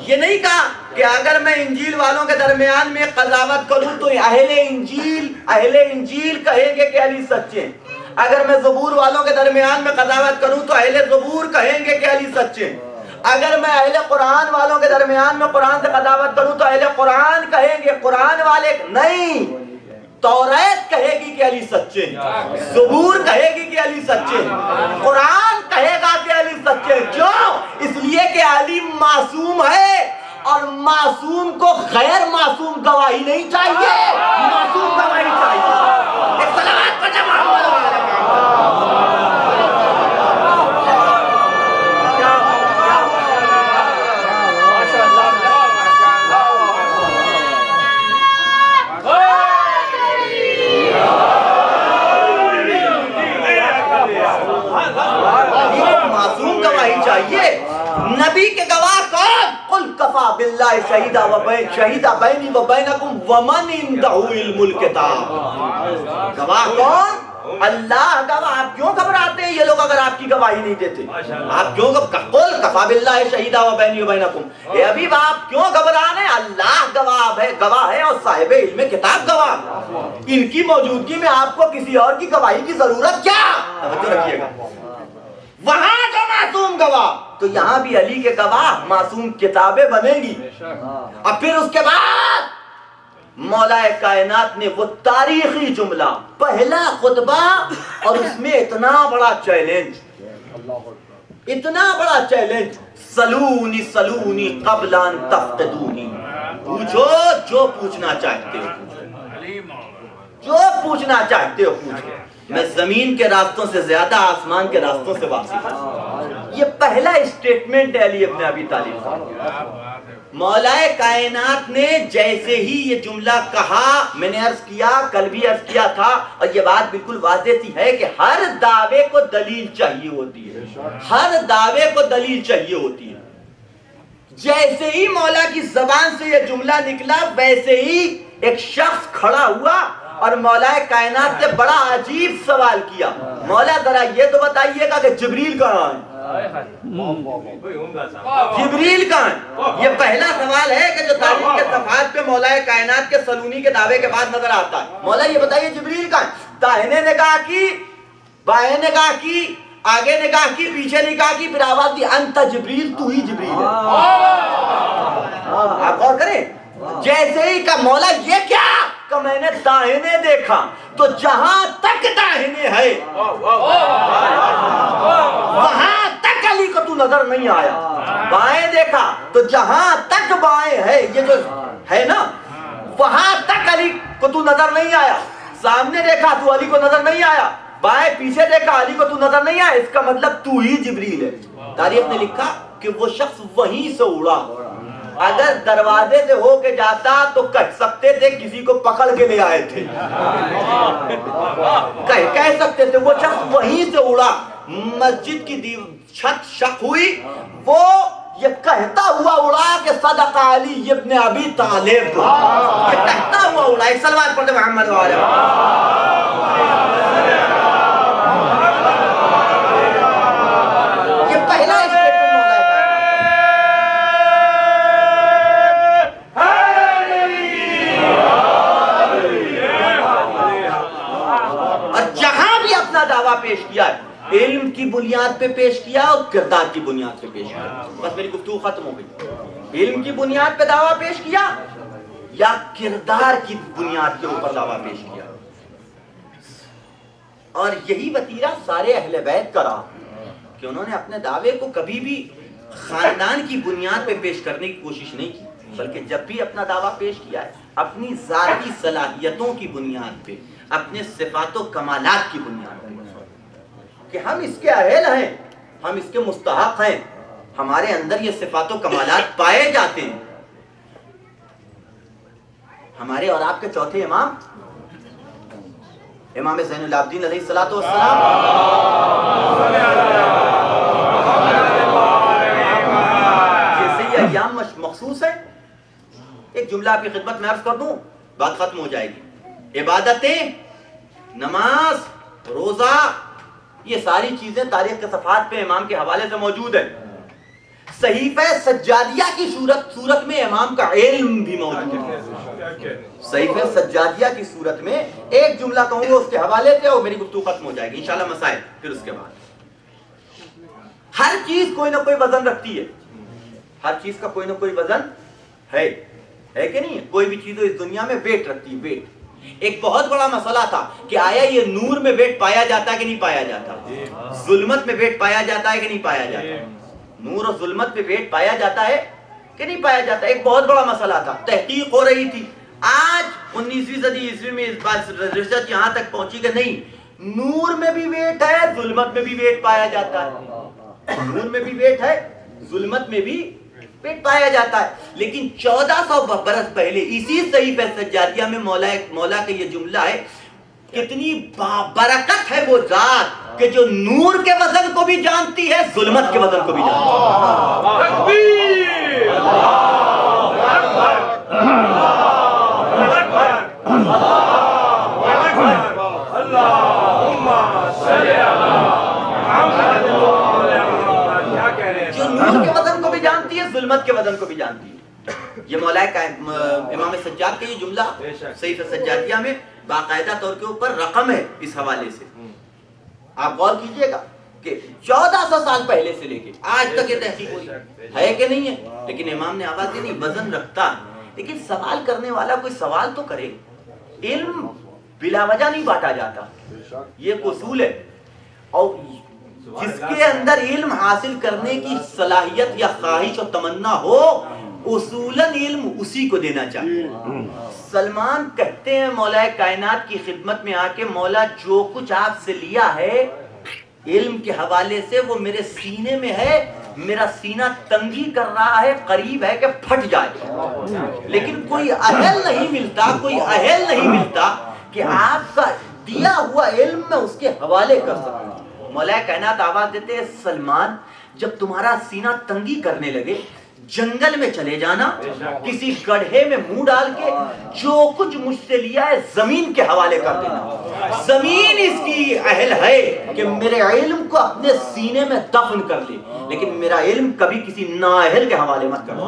یہ نہیں کہا کہ اگر میں انجیل والوں کے درمیان میں قضاوت کروں تو اہل انجیل کہیں گے کہ علی سچے. اگر میں زبور والوں کے درمیان میں قضاوت کروں تو اہل زبور کہیں گے کہ علی سچے. اگر میں اہل قرآن والوں کے درمیان میں قرآن سے قضاوت کروں تو اہل قرآن کہیں گے قرآن والے نہیں. توریت کہے گی کہ علی سچے، زبور کہے گی کہ علی سچے، قرآن کہے گا کہ علی سچے. کیوں؟ اس لیے کہ علی معصوم ہے، اور معصوم کو غیر معصوم گواہی نہیں چاہیے، معصوم گواہی چاہیے. ایک صلوات پڑھیں محمد و آل محمد. معصوم گواہی چاہیے. نبی کے گواہ کون؟ قل کفا باللہ شہیدا بینی و بینکم ومن عندہ علم الکتاب. گواہ کون؟ اللہ گواہ. آپ کیوں گھبراتے ہیں یہ لوگ اگر آپ کی گواہی نہیں دیتے؟ آپ کیوں قل کفا باللہ شہیدا و بینی و بینکم. اے حبیب آپ کیوں گھبرا رہے ہیں؟ اللہ گواہ ہے اور صاحب علم کتاب گواہ. ان کی موجودگی میں آپ کو کسی اور کی گواہی کی ضرورت کیا؟ توجہ رکھیے گا. وہاں جو معصوم گواہ تو یہاں بھی علی کے گواہ معصوم کتابیں بنیں گی. اور پھر اس کے بعد مولا کائنات نے وہ تاریخی جملہ، پہلا خطبہ، اور اس میں اتنا بڑا چیلنج، اتنا بڑا چیلنج، سلونی سلونی قبل ان تفقدونی، پوچھو جو پوچھنا چاہتے ہو پوچھو، جو پوچھنا چاہتے ہو پوچھو، میں زمین کے راستوں سے زیادہ آسمان کے راستوں سے واقف ہوں۔ یہ پہلا اسٹیٹمنٹ ہے علی ابن ابی طالب کا۔ مولا کائنات نے جیسے ہی یہ جملہ کہا، میں نے عرض کیا، کل بھی عرض کیا تھا، اور یہ بات بالکل واضح سی ہے کہ ہر دعوے کو دلیل چاہیے ہوتی ہے، ہر دعوے کو دلیل چاہیے ہوتی ہے۔ جیسے ہی مولا کی زبان سے یہ جملہ نکلا، ویسے ہی ایک شخص کھڑا ہوا اور مولا کائنات سے بڑا عجیب سوال کیا، مولا ذرا یہ تو بتائیے گا کہ جبریل کہاں ہے؟ جبریل کہاں ہے؟ یہ پہلا سوال ہے کہ جو تاریخ کے صفحات پہ مولا کائنات کے سلونی کے دعوے کے بعد نظر آتا ہے۔ مولا یہ بتائیے جبریل کہاں ہے؟ داہنے نگاہ کی، بائیں نگاہ کی، آگے نگاہ کی، پیچھے نگاہ کی، پھر آواز دی انت جبریل، تو ہی جبریل ہے۔ آپ غور کریں، جیسے ہی کہا مولا یہ کیا کہ میں نے داہنے دیکھا تو جہاں تک داہنے ہے وہاں تک علی کو تو نظر نہیں آیا، بائیں دیکھا تو جہاں تک بائیں ہے، یہ جو ہے نا، وہاں تک علی کو تو نظر نہیں آیا، سامنے دیکھا تو علی کو نظر نہیں آیا، بائیں پیچھے دیکھا علی کو تو نظر نہیں آیا، اس کا مطلب تو ہی جبریل ہے۔ تاریخ نے لکھا کہ وہ شخص وہیں سے اڑا، اگر دروازے سے ہو کے جاتا تو کہہ سکتے تھے کسی کو پکڑ کے لے آئے تھے، کہہ سکتے تھے وہ شخص وہیں سے اڑا۔ مسجد کی چھت شق ہوئی، وہ یہ کہتا ہوا اڑا کہ صدق علی ابن ابی طالب، یہ کہتا ہوا اڑا۔ ایک صلوات پڑھتے محمد وعلیہ یہ پہلا دعویٰ پیش کیا ہے، علم کی بنیاد پہ پیش کیا اور کردار کی بنیاد پہ پیش کیا۔ بس میری گفتگو ختم ہو گئی۔ علم کی بنیاد پہ دعویٰ پیش کیا یا کردار کی بنیاد کے اوپر دعویٰ پیش کیا، اور یہی وتیرہ سارے اہل بیت کا رہا کہ انہوں نے اپنے دعوے کو کبھی بھی خاندان کی بنیاد پہ پیش کرنے کی کوشش نہیں کی، بلکہ جب بھی اپنا دعویٰ پیش کیا ہے اپنی ذاتی صلاحیتوں کی بنیاد پہ، اپنے صفات و کمالات کی بنیاد پہ، کہ ہم اس کے اہل ہیں، ہم اس کے مستحق ہیں، ہمارے اندر یہ صفات و کمالات پائے جاتے ہیں۔ ہمارے اور آپ کے چوتھے امام امام زین العابدین علیہ الصلوۃ والسلام، جیسے یہ ایام مخصوص ہے، ایک جملہ آپ کی خدمت میں عرض کر دوں، بات ختم ہو جائے گی۔ عبادتیں، نماز، روزہ، یہ ساری چیزیں تاریخ کے صفحات پہ امام کے حوالے سے موجود ہے۔ صحیفہ سجادیہ کی صورت میں امام کا علم بھی موجود ہے۔ صحیفہ سجادیہ کی صورت میں ایک جملہ کہوں گا اس کے حوالے سے اور میری گفتگو ختم ہو جائے گی انشاءاللہ، مسائل پھر اس کے بعد۔ ہر چیز کوئی نہ کوئی وزن رکھتی ہے، ہر چیز کا کوئی نہ کوئی وزن ہے کہ نہیں ہے؟ کوئی بھی چیز اس دنیا میں ویٹ رکھتی ہے، ویٹ۔ ایک بہت بڑا مسئلہ تھا کہ آیا یہ نور میں ویٹ پایا جاتا ہے کہ نہیں پایا جاتا، ظلمت میں ویٹ پایا جاتا ہے کہ نہیں پایا جاتا، نور اور ظلمت میں ویٹ پایا جاتا ہے کہ نہیں پایا جاتا، ایک بہت بڑا مسئلہ تھا، تحقیق ہو رہی تھی۔ آج 19ویں صدی عیسوی میں اس بات ریسرچ یہاں تک پہنچی کہ نہیں، نور میں بھی ویٹ ہے، ظلمت میں بھی ویٹ پایا جاتا ہے، نور میں بھی ویٹ ہے، ظلمت میں بھی پیٹ پایا جاتا ہے۔ لیکن 1400 برس پہلے اسی صحیفہ سجادیہ میں مولا کا یہ جملہ ہے، کتنی برکت ہے وہ ذات کہ جو نور کے وزن کو بھی جانتی ہے، ظلمت کے وزن کو بھی جانتی ہے، ظلمت کے وزن کو بھی جانتی ہے۔ یہ مولا امام سجاد کا یہ جملہ صحیفہ سجادیہ میں باقاعدہ طور کے اوپر رقم ہے اس حوالے سے۔ آپ غور کیجئے گا کہ 1400 سال پہلے سے لے کے آج تک یہ تحقیق ہوئی ہے کہ نہیں ہے، لیکن امام نے آواز دی نہیں، وزن رکھتا ہے۔ لیکن سوال کرنے والا کوئی سوال تو کرے. علم بلا وجہ نہیں بانٹا جاتا, یہ ایک اصول ہے. اور جس کے اندر علم حاصل کرنے کی صلاحیت یا خواہش اور تمنا ہو اصولاً علم اسی کو دینا چاہیے. سلمان کہتے ہیں مولا کائنات کی خدمت میں آ کے, مولا جو کچھ آپ سے لیا ہے علم کے حوالے سے وہ میرے سینے میں ہے, میرا سینہ تنگی کر رہا ہے, قریب ہے کہ پھٹ جائے, لیکن کوئی اہل نہیں ملتا کہ آپ کا دیا ہوا علم میں اس کے حوالے کر سکوں. مولا کائنات آواز دیتے ہیں, سلمان جب تمہارا سینہ تنگی کرنے لگے جنگل میں چلے جانا, کسی گڑھے میں منہ ڈال کے جو کچھ مجھ سے لیا ہے زمین کے حوالے کر دینا. زمین اس کی اہل ہے کہ میرے علم کو اپنے سینے میں دفن کر لے, لیکن میرا علم کبھی کسی نااہل کے حوالے مت کرنا.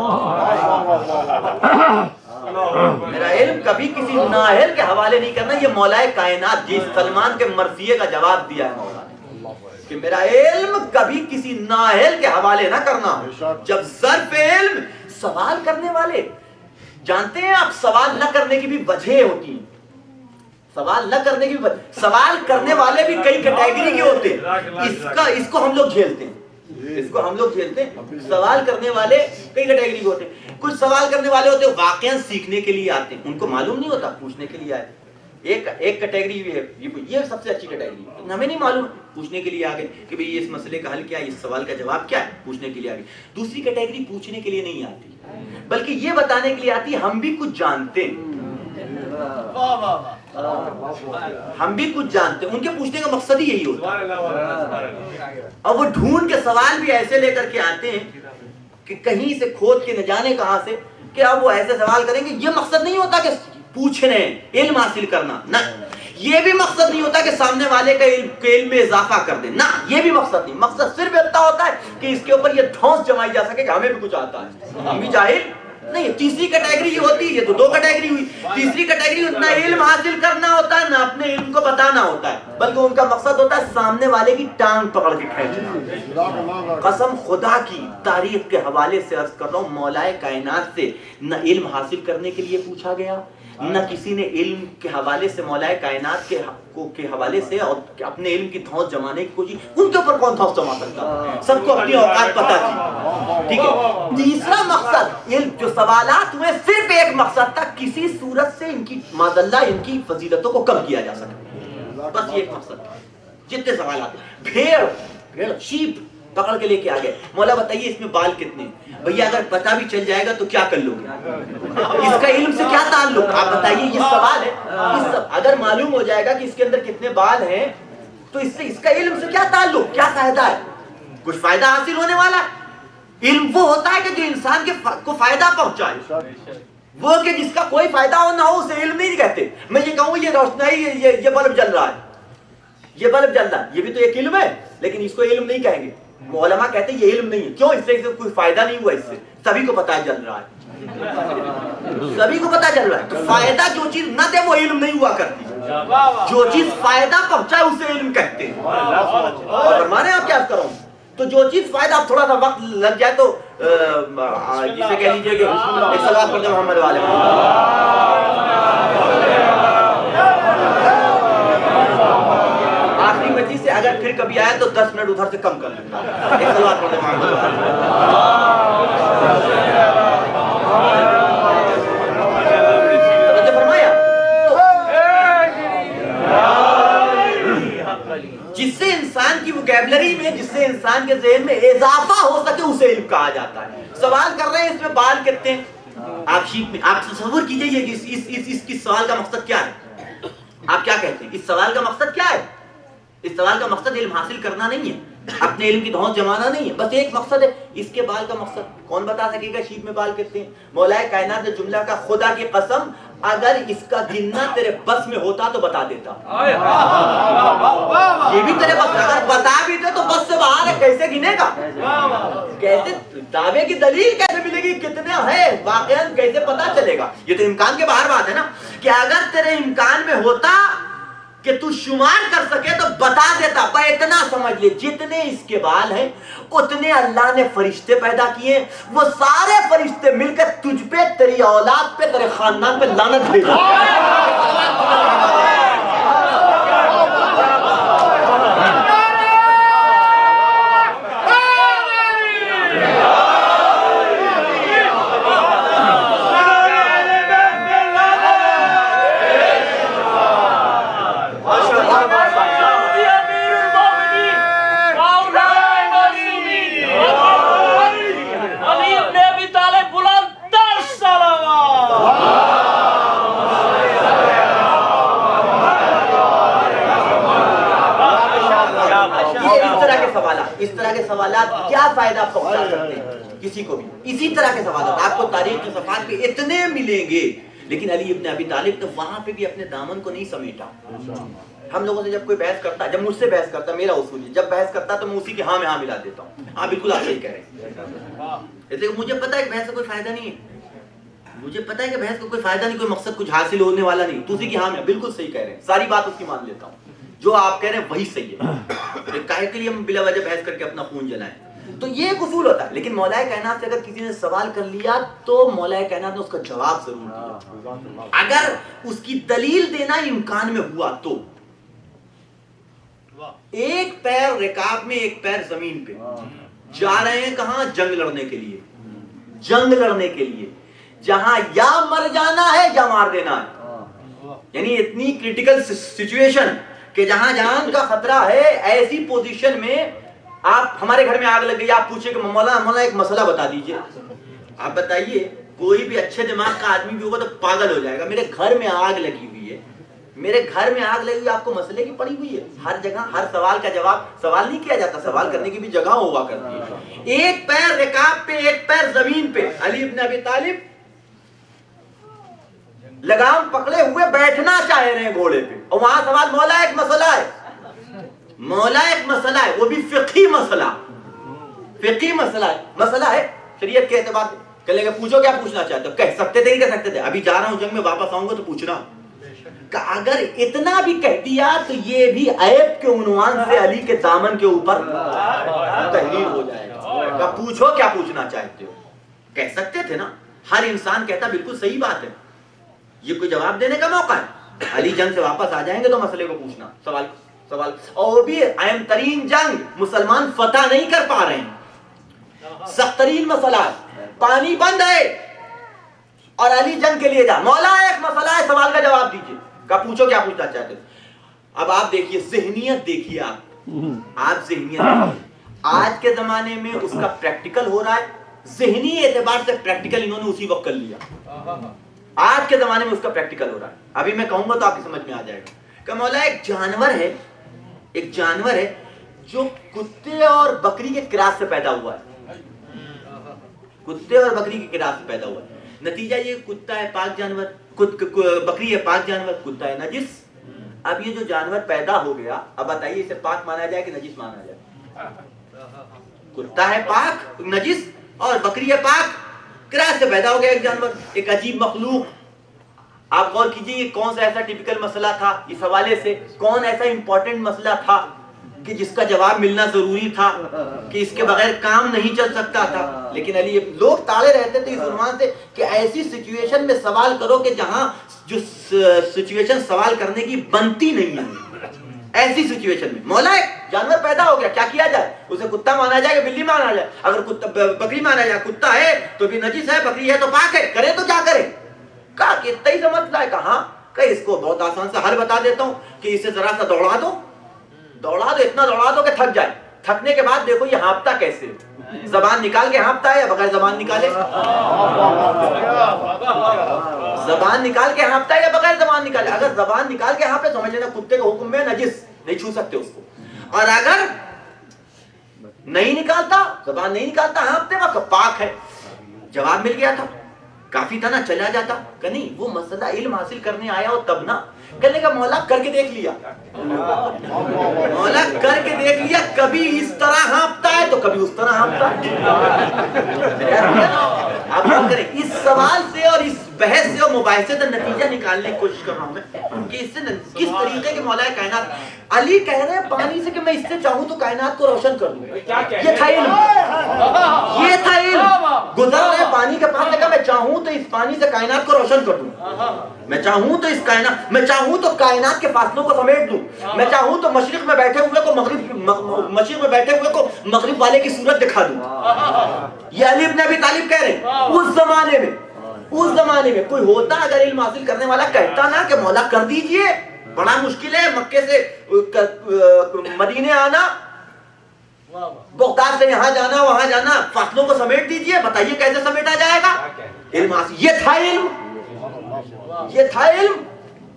میرا علم کبھی کسی نااہل کے حوالے نہیں کرنا. یہ مولا کائنات جس سلمان کے مرثیے کا جواب دیا ہے مولا کہ میرا علم کبھی کسی نااہل کے حوالے نہ کرنا. جب ظرف علم سوال کرنے والے, جانتے ہیں آپ سوال نہ کرنے کی بھی وجہ ہوتی ہیں, سوال کرنے والے بھی کئی کیٹیگری کے ہوتے ہیں. اس کو ہم لوگ جھیلتے ہیں, سوال کرنے والے کئی کیٹیگری کے ہوتے ہیں. کچھ سوال کرنے والے ہوتے ہیں واقعا سیکھنے کے لیے آتے ہیں, ان کو معلوم نہیں ہوتا, پوچھنے کے لیے آئے. ایک کیٹیگری بھی ہے, یہ سب سے اچھی کیٹیگری, ہمیں نہیں معلوم, پوچھنے کے لیے آگے کہ بھئی اس مسئلے کا حل کیا ہے, اس سوال کا جواب کیا ہے, پوچھنے کے لیے آگے. دوسری کیٹیگری پوچھنے کے لیے نہیں آتی, بلکہ یہ بتانے کے لیے آتی ہم بھی کچھ جانتے ہیں, ان کے پوچھنے کا مقصد ہی یہی ہوتا ہے. اور وہ ڈھونڈ کے سوال بھی ایسے لے کر کے آتے ہیں کہ کہیں سے کھود کے نہ جانے کہاں سے, کہ اب وہ ایسے سوال کریں گے. یہ مقصد نہیں ہوتا کہ پوچھنے علم حاصل کرنا, نہ یہ بھی مقصد نہیں ہوتا کہ سامنے والے کا علم میں اضافہ کر دیں, نہ یہ بھی مقصد نہیں. مقصد صرف اتنا ہوتا ہے کہ اس کے اوپر یہ دھونس جمائی جا سکے کہ ہمیں بھی کچھ آتا ہے, ہم بھی جاہل نہیں. تیسری کیٹیگری یہ ہوتی ہے, یہ تو 2 کیٹیگری ہوئی. تیسری کیٹیگری نہ علم حاصل کرنا ہوتا ہے نہ اپنے علم کو بتانا ہوتا ہے, بلکہ ان کا مقصد ہوتا ہے سامنے والے کی ٹانگ پکڑ کے کھینچنا. قسم خدا کی تاریخ کے حوالے سے عرض کر رہا ہوں, مولا کائنات سے نہ علم حاصل کرنے کے لیے پوچھا گیا, نہ کسی نے علم کے حوالے سے مولا کائنات کے حوالے سے اور اپنے علم کی دھونس جمانے کی کوشش. ان کے اوپر کون دھونس جما سکتا, سب کو اپنی اوقات پتہ تھی. ٹھیک ہے. تیسرا مقصد علم جو سوالات ہوئے صرف ایک مقصد تھا, کسی صورت سے ان کی معذاللہ ان کی فضیلتوں کو کم کیا جا سکے, بس یہ ایک مقصد تھا. جتنے سوالات, بھیڑ شیپ پکڑ کے لے کے آ گئے, مولا بتائیے اس میں بال کتنے, بھیا اگر پتہ بھی چل جائے گا تو کیا کر لو گے, اس کا علم سے کیا تعلق, آپ بتائیے. یہ سوال ہے, اگر معلوم ہو جائے گا کہ اس کے اندر کتنے بال ہیں تو اس کا علم سے کیا تعلق, کیا فائدہ ہے, کچھ فائدہ حاصل ہونے والا ہے. علم وہ ہوتا ہے کہ جو انسان کو فائدہ پہنچائے, وہ کہ جس کا کوئی فائدہ ہو نہ ہو اسے علم نہیں کہتے. میں یہ کہوں یہ روشنائی, یہ بلب جل رہا ہے, یہ بھی تو ایک علم ہے, لیکن اس کو علم نہیں کہیں گے. علماء کہتے ہیں یہ علم نہیں ہے. کیوں؟ اس سے کوئی فائدہ نہیں ہوا, اس سے سبھی کو پتہ چل رہا ہے, تو فائدہ جو چیز نہ دے وہ علم نہیں ہوا کرتی, جو چیز فائدہ پہنچائے اسے علم کہتے ہیں. اور فرمانے آپ کیا کرو, تو جو چیز فائدہ, آپ تھوڑا سا وقت لگ جائے تو جسے کہہ لیجئے کہ ایک صلوات پڑھتے محمد والے آخری مجلس سے اگر پھر کبھی آیا تو 10 منٹ ادھر سے کم کر لیں. ایک صلوات پڑھتے محمد والے فرمایا, جس سے انسان کی وکیبلری میں, جس سے انسان کے ذہن میں اضافہ ہو سکے اسے علم کہا جاتا ہے. سوال کر رہے ہیں اس میں بال کتنے ہیں, آپ شیٹ میں آپ تصور کیجئے اس سوال کا مقصد کیا ہے, آپ کیا کہتے ہیں, اس سوال کا مقصد کیا ہے. اس سوال کا مقصد علم حاصل کرنا نہیں ہے, اپنے علم کی دھونس جمانا نہیں ہے, بس ایک مقصد ہے. اس کے بال کا مقصد کون بتا سکے گا, شیٹ میں بال کتنے ہیں. مولا کائنات نے جملہ کا, خدا کی قسم اگر اس کا گننا تیرے بس میں ہوتا تو بتا دیتا. یہ بھی تیرے بس, اگر بتا بھی دے تو بس سے باہر ہے, کیسے گنے گا, کیسے دعوے کی دلیل کیسے ملے گی, کتنے ہے واقعا کیسے پتا چلے گا. یہ تو امکان کے باہر بات ہے نا, کہ اگر تیرے امکان میں ہوتا کہ تو شمار کر سکے تو بتا دیتا. پر اتنا سمجھ لے, جتنے اس کے بال ہیں اتنے اللہ نے فرشتے پیدا کیے, وہ سارے فرشتے مل کر تجھ پہ تیری تیری اولاد پہ تیرے خاندان پہ لعنت بھیجا۔ اس طرح کے سوالات کیا فائدہ پہنچا سکتے ہیں کسی کو بھی؟ اسی طرح کے سوالات آپ کو تاریخ کے صفحات پہ اتنے ملیں گے، لیکن علی ابن ابی طالب نے وہاں پہ بھی اپنے دامن کو نہیں سمیٹا۔ ہم لوگوں سے جب کوئی بحث کرتا، جب مجھ سے بحث کرتا، میرا اصول ہے، جب بحث کرتا تو میں اسی کے ہاں میں ہاں ملا دیتا ہوں، ہاں بالکل آپ صحیح کہہ رہے ہیں، اس لیے مجھے پتا ہے کہ بحث سے کوئی فائدہ نہیں ہے، مجھے پتا ہے کہ بحث کا کوئی فائدہ نہیں، کوئی مقصد کچھ حاصل ہونے والا نہیں، تو اسی کی ہاں میں بالکل صحیح کہہ رہے ہیں، ساری بات اس کی مان لیتا ہوں، جو آپ کہہ رہے ہیں وہی صحیح ہے، کاہے کے لیے ہم بلا وجہ بحث کر کے اپنا خون جلائیں؟ تو یہ ایک اصول ہوتا ہے، لیکن مولا کائنات سے اگر کسی نے سوال کر لیا تو مولا کائنات نے اس کا جواب ضرور دیا، اگر اس کی دلیل دینا امکان میں ہوا تو۔ ایک پیر رکاب میں، ایک پیر زمین پہ، جا رہے ہیں کہاں؟ جنگ لڑنے کے لیے، جنگ لڑنے کے لیے، جہاں یا مر جانا ہے یا مار دینا ہے، یعنی اتنی کریٹیکل سچویشن کہ جہاں جان کا خطرہ ہے، ایسی پوزیشن میں آپ، ہمارے گھر میں آگ لگ گئی، آپ پوچھیں کہ مولانا ایک مسئلہ بتا دیجئے، آپ بتائیے، کوئی بھی اچھے دماغ کا آدمی بھی ہوگا تو پاگل ہو جائے گا، میرے گھر میں آگ لگی ہوئی ہے، میرے گھر میں آگ لگی ہوئی، آپ کو مسئلے کی پڑی ہوئی ہے، ہر جگہ ہر سوال کا جواب، سوال نہیں کیا جاتا، سوال کرنے کی بھی جگہ ہوا کرتی ہے۔ ایک پیر رکاب پہ، ایک پیر زمین پہ، علی ابن ابی طالب لگام پکڑے ہوئے بیٹھنا چاہ رہے ہیں گھوڑے پہ، اور وہاں سوال مولا ایک مسئلہ ہے، مولا ایک مسئلہ ہے، وہ بھی فقہی مسئلہ، فقہی مسئلہ ہے شریعت کے اعتبار سے۔ کہنے لگے پوچھو کیا پوچھنا چاہتے ہو؟ کہہ سکتے تھے ہی کہہ سکتے تھے، ابھی جا رہا ہوں جنگ میں، واپس آؤں گا تو پوچھنا، کہ اگر اتنا بھی کہہ دیا تو یہ بھی عیب کے عنوان سے علی کے دامن کے اوپر تحریر ہو جائے گا، کہ پوچھو کیا پوچھنا چاہتے ہو، کہہ سکتے تھے نا، ہر انسان کہتا بالکل صحیح بات ہے، یہ کوئی جواب دینے کا موقع ہے، علی جنگ سے واپس آ جائیں گے تو مسئلے کو پوچھنا، سوال، اور بھی اہم ترین جنگ، مسلمان فتح نہیں کر پا رہے ہیں، سخت ترین مسئلہ ہے، پانی بند ہے اور علی جنگ کے لیے جا، مولا ایک مسئلہ ہے، سوال کا جواب دیجئے، کہ پوچھو کیا پوچھنا چاہتے ہیں۔ اب آپ دیکھیے ذہنیت، دیکھیے آپ ذہنیت دیکھیے، آج کے زمانے میں اس کا پریکٹیکل ہو رہا ہے، ذہنی اعتبار سے پریکٹیکل انہوں نے اسی وقت کر لیا، آج کے زمانے میں اس کا پریکٹیکل ہو رہا ہے۔ ابھی میں کہوں گا تو آپ کی سمجھ میں آ جائے گا کہ مولا ایک جانور ہے جو کتے اور بکری کے کراس سے پیدا ہوا ہے، کتے اور بکری کے کراس سے پیدا ہوا ہے، نتیجہ یہ کتا ہے پاک جانور، بکری ہے پاک جانور، کتا ہے نجس۔ اب یہ جو جانور پیدا ہو گیا، اب بتائیے اسے پاک مانا جائے کہ نجس مانا جائے؟ کتا ہے پاک نجس اور بکری ہے پاک، کراس سے پیدا ہو گیا ایک جانور، ایک عجیب مخلوق۔ آپ غور کیجئے کون سا ایسا ٹیپیکل مسئلہ تھا، اس حوالے سے کون ایسا امپورٹنٹ مسئلہ تھا کہ جس کا جواب ملنا ضروری تھا، کہ اس کے بغیر کام نہیں چل سکتا تھا، لیکن علی لوگ تاڑے رہتے تھے اس عنوان سے کہ ایسی سچویشن میں سوال کرو کہ جہاں جو سچویشن سوال کرنے کی بنتی نہیں ہے، ایسی سچویشن میں مولا ایک جانور پیدا ہو گیا، کیا کیا جائے؟ اسے کتا مانا جائے کہ بلی مانا جائے؟ اگر بکری مانا جائے، کتا ہے تو بھی نجس ہے، بکری ہے تو پاک ہے، کرے تو کیا کرے؟ کہا کہ اتنا ہی سمجھ لائے، کہاں کہ اس کو بہت آسان سے حل بتا دیتا ہوں کہ اسے ذرا سا دوڑا دو، اتنا دوڑا دو کہ تھک جائے، تھکنے کے بعد دیکھو یہ ہانپتا کیسے، زبان نکال کے ہانپتا ہے یا بغیر زبان نکالے؟ زبان نکال کے ہانپتا ہے یا بغیر زبان نکالے؟ اگر زبان نکال کے ہانپے سمجھ لینا کتے کے حکم میں نجس، نہیں چھو سکتے اس کو، اور اگر نہیں نکالتا، زبان نہیں نکالتا، ہانپتے وقت پاک ہے۔ جواب مل گیا تھا، کافی تھا نا، چلا جاتا کہ نہیں وہ مسئلہ علم حاصل کرنے آیا ہو تب نا، کہنے کا مولا کر کے دیکھ لیا، مولا کر کے دیکھ لیا، کبھی اس طرح ہانپتا ہے تو کبھی اس طرح ہانپتا ہے۔ آپ بات کریں اس سوال سے اور اس بحث سے اور مباحثے سے نتیجہ نکالنے کی کوشش کر رہا ہوں میں کہ اس سے کس طریقے کے مولا کائنات علی کہہ رہے ہیں پانی سے کہ میں اس سے چاہوں تو کائنات کو روشن کر دوں. یہ تھا علم, یہ تھا علم. گزر رہے پانی کے پاس لگا میں چاہوں تو اس پانی سے کائنات کو روشن کر دوں, میں چاہوں تو اس کائنات, میں چاہوں تو کائنات کے فاصلوں کو سمیٹ دوں, میں چاہوں تو مشرق میں بیٹھے ہوئے کو مشرق میں بیٹھے ہوئے کو مغرب والے کی صورت دکھا دوں. یہ علی ابن ابی طالب کہہ رہے ہیں. اس زمانے میں کوئی ہوتا اگر علم حاصل کرنے والا کہتا نا کہ مولا کر دیجئے, بڑا مشکل ہے مکے سے مدینے آنا, بغداد سے یہاں جانا وہاں جانا, فاصلوں کو سمیٹ دیجئے, بتائیے کیسے سمیٹا جائے گا. علم حاصل, یہ تھا علم, یہ تھا علم,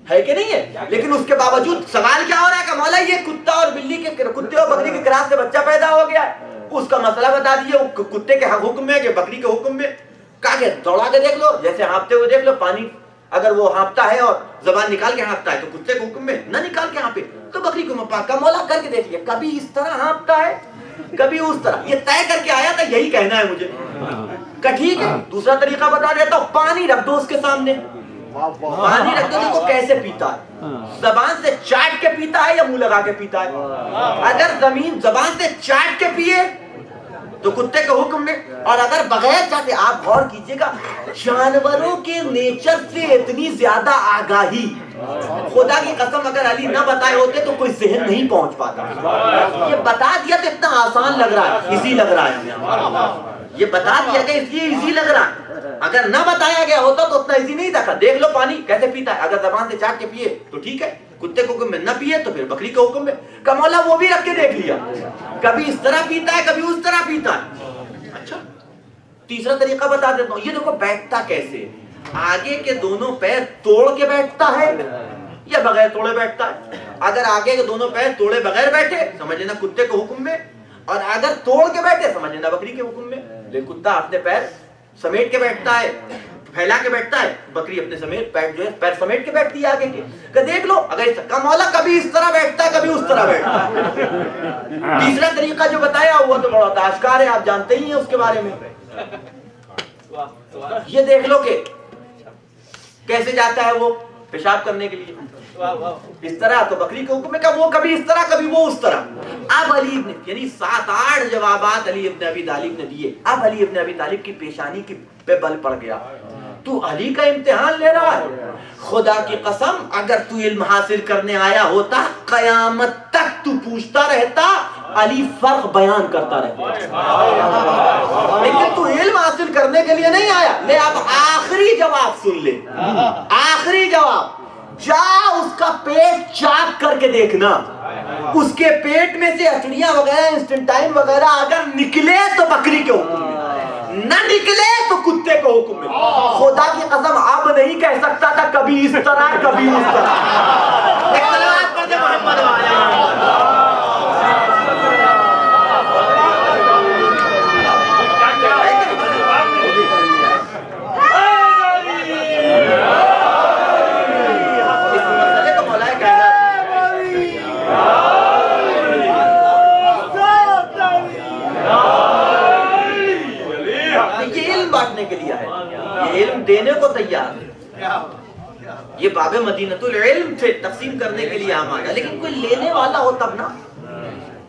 ہے کہ نہیں ہے. لیکن اس کے باوجود سوال کیا ہو رہا ہے کہ مولا یہ کتا اور بلی کے, کتے اور بکری کے کراس سے بچہ پیدا ہو گیا ہے, اس کا مسئلہ بتا دیجئے, کتے کے حکم میں کہ بکری کے حکم میں. کہا کہ دوڑا کے دیکھ لو, جیسے ہانپتے ہوئے دیکھ لو, پانی اگر وہ ہانپتا ہے اور زبان نکال کے ہانپتا ہے تو کتے کے حکم میں, نہ نکال کے ہانپے تو بکری کو مپا کا مولا کر کے دیکھ لیا, کبھی اس طرح ہانپتا ہے کبھی اس طرح. یہ طے کر کے آیا تھا یہی کہنا ہے مجھے کہ ٹھیک ہے دوسرا طریقہ بتا دیتا ہوں, پانی رکھ دو اس کے سامنے, پانی رکھ دو, دیکھو کیسے پیتا ہے, زبان سے چاٹ کے پیتا ہے یا منہ لگا کے پیتا ہے. اگر زبان سے چاٹ کے پیے تو کتے کے حکم میں, اور اگر بغیر چاہتے, آپ غور کیجئے گا جانوروں کے نیچر سے اتنی زیادہ آگاہی, خدا کی قسم اگر علی نہ بتائے ہوتے تو کوئی ذہن نہیں پہنچ پاتا. یہ بتا دیا تو اتنا آسان لگ رہا ہے, ایزی لگ رہا ہے, یہ بتا دیا کہ اس لیے ایزی لگ رہا ہے. اگر نہ بتایا گیا ہوتا تو اتنا ایزی نہیں تھا. دیکھ لو پانی کیسے پیتا ہے, اگر زبان سے چاٹ کے پیے تو ٹھیک ہے, کتے کے حکم میں نہ پیے تو پھر بکری کے حکم میں. کہ مولا وہ بھی رکھ کے دیکھ لیا, کبھی اس طرح پیتا ہے کبھی اس طرح پیتا ہے. اچھا تیسرا طریقہ بتا دیتا ہوں, یہ دیکھو بیٹھتا کیسے, آگے کے دونوں پیر توڑ کے بیٹھتا ہے یا بغیر توڑے بیٹھتا ہے. اگر آگے کے دونوں پیر توڑے بغیر بیٹھے سمجھ لینا کتے کے حکم میں, اور اگر توڑ کے بیٹھے سمجھ لینا بکری کے حکم میں. لیکن کتا اپنے پیر سمیٹ کے بیٹھتا ہے, پھیلا کے بیٹھتا ہے, بکری اپنے سمیٹ پیر سمیٹ کے بیٹھتی ہے آگے کے. کہ دیکھ لو اگر کا مولا کبھی اس طرح بیٹھتا ہے کبھی اس طرح بیٹھتا ہے. تیسرا طریقہ جو بتایا وہ تو بڑا آشکار ہے, آپ جانتے ہی ہیں اس کے بارے میں. یہ دیکھ لو کہ کیسے جاتا ہے وہ پیشاب کرنے کے لیے, اس طرح تو بکری کے حکم میں, کہ وہ کبھی اس طرح کبھی وہ اس طرح. اب علی ابن, یعنی 7-8 جوابات علی ابن ابی طالب نے دیے. اب علی ابن ابی طالب کی پیشانی کی پہ بل پڑ گیا, تو علی کا امتحان لے رہا ہے. خدا کی قسم اگر تو علم حاصل کرنے آیا ہوتا قیامت تک تو پوچھتا رہتا, علی فرق بیان کرتا رہتا. لیکن تو علم حاصل کرنے کے لیے نہیں آیا. لے اب آخری جواب سن لے, آخری جواب. جا اس کا پیٹ چاک کر کے دیکھنا, اس کے پیٹ میں سے اچڑیاں وغیرہ انسٹنٹائن وغیرہ اگر نکلے تو بکری کے حکم میں, نہ نکلے تو کتے کے حکم میں. خدا کی قسم اب نہیں کہہ سکتا تھا کبھی اس طرح کبھی اس طرح. صلوات پڑھ دے محمد وعلیہ. کے لیے ہے, یہ علم دینے کو تیار ہے. یہ باب مدینۃ العلم تھے, تقسیم کرنے کے لیے ہم آیا. لیکن کوئی لینے والا ہو تب نا,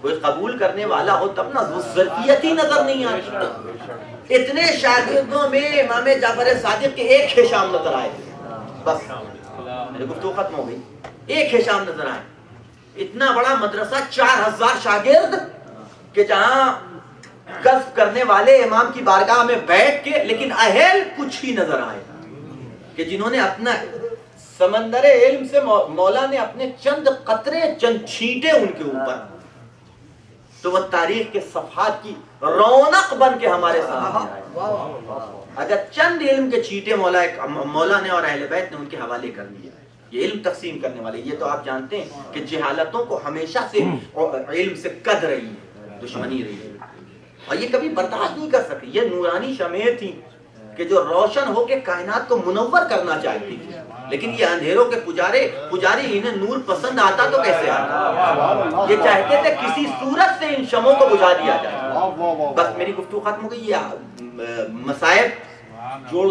کوئی قبول کرنے والا ہو تب نا. وہ ظرفیت ہی نظر نہیں آتی. اتنے شاگردوں میں امام جعفر صادق کے ایک ہشام نظر آئے, بس میری گفتگو ختم ہو گئی. ایک ہشام نظر آئے. اتنا بڑا مدرسہ 4000 شاگرد کہ جہاں کسب کرنے والے امام کی بارگاہ میں بیٹھ کے, لیکن اہل کچھ ہی نظر آئے کہ جنہوں نے اپنا سمندر علم سے مولا نے اپنے چند قطرے چند چھینٹے ان کے اوپر, تو وہ تاریخ کے صفحات کی رونق بن کے ہمارے سامنے آئے. اگر چند علم کے چھینٹے مولا نے اور اہل بیت نے ان کے حوالے کر دیا. یہ علم تقسیم کرنے والے, یہ تو آپ جانتے ہیں کہ جہالتوں کو ہمیشہ سے علم سے قد رہی ہے, دشمنی رہی ہے, اور یہ کبھی برداشت نہیں کر سکی. یہ نورانی شمعیں تھیں کہ جو روشن ہو کے کائنات کو منور کرنا چاہتی تھی, لیکن یہ اندھیروں کے پجاری انہیں نور پسند آتا تو کیسے آتا. یہ چاہتے تھے کسی صورت سے ان شمعوں کو بجھا دیا جائے. بس میری گفتگو ختم ہو گئی. یہ مصائب جوڑ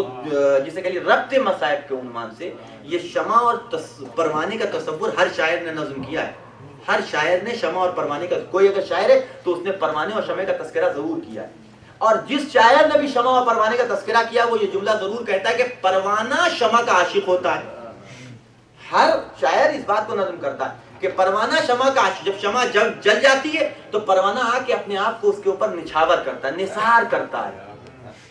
جسے کہہ ربط مصائب کے عنوان سے یہ شمع اور پروانے کا تصور ہر شاعر نے نظم کیا ہے. ہر شاعر نے شمع اور پروانے کا، کوئی اگر شاعر ہے تو اس نے پروانے اور شمع کا تذکرہ ضرور کیا ہے. اور جس شاعر نے بھی شمع اور پروانے کا تذکرہ کیا وہ یہ جملہ ضرور کہتا ہے کہ پروانہ شمع کا عاشق ہوتا ہے. ہر شاعر اس بات کو نظم کرتا ہے کہ پروانہ شمع کا عاشق، جب شمع جل جاتی ہے تو پروانہ آ کے اپنے آپ کو اس کے اوپر نچھاور کرتا ہے، نثار کرتا ہے.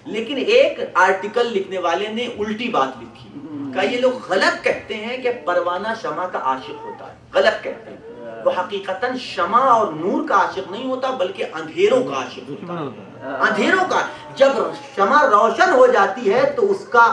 لیکن ایک آرٹیکل لکھنے والے نے الٹی بات لکھی، کہ یہ لوگ غلط کہتے ہیں کہ پروانہ شمع کا عاشق ہوتا ہے. غلط کہتے ہیں، وہ حقیقتاً شمع اور نور کا عاشق نہیں ہوتا بلکہ اندھیروں کا عاشق ہوتا ہے. اندھیروں کا، جب شمع روشن ہو جاتی ہے تو اس کا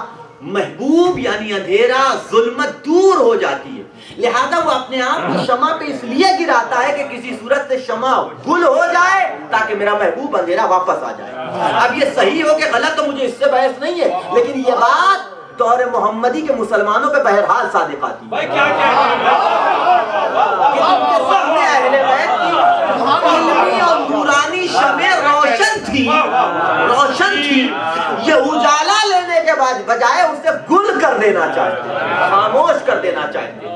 محبوب یعنی اندھیرا، ظلمت دور ہو جاتی ہے. لہذا وہ اپنے آپ کو شمع پہ اس لیے گراتا ہے کہ کسی صورت سے شمع گل ہو جائے تاکہ میرا محبوب اندھیرا واپس آ جائے. اب یہ صحیح ہو کہ غلط تو مجھے اس سے بحث نہیں ہے، لیکن یہ بات دور محمدی کے مسلمانوں پہ بہرحال صادق آتی ہے. اہل بیت کی علمی اور نورانی شمع روشن تھی، یہ اجالا لینے کے بعد بجائے اسے گل کر دینا چاہتے، خاموش کر دینا چاہتے.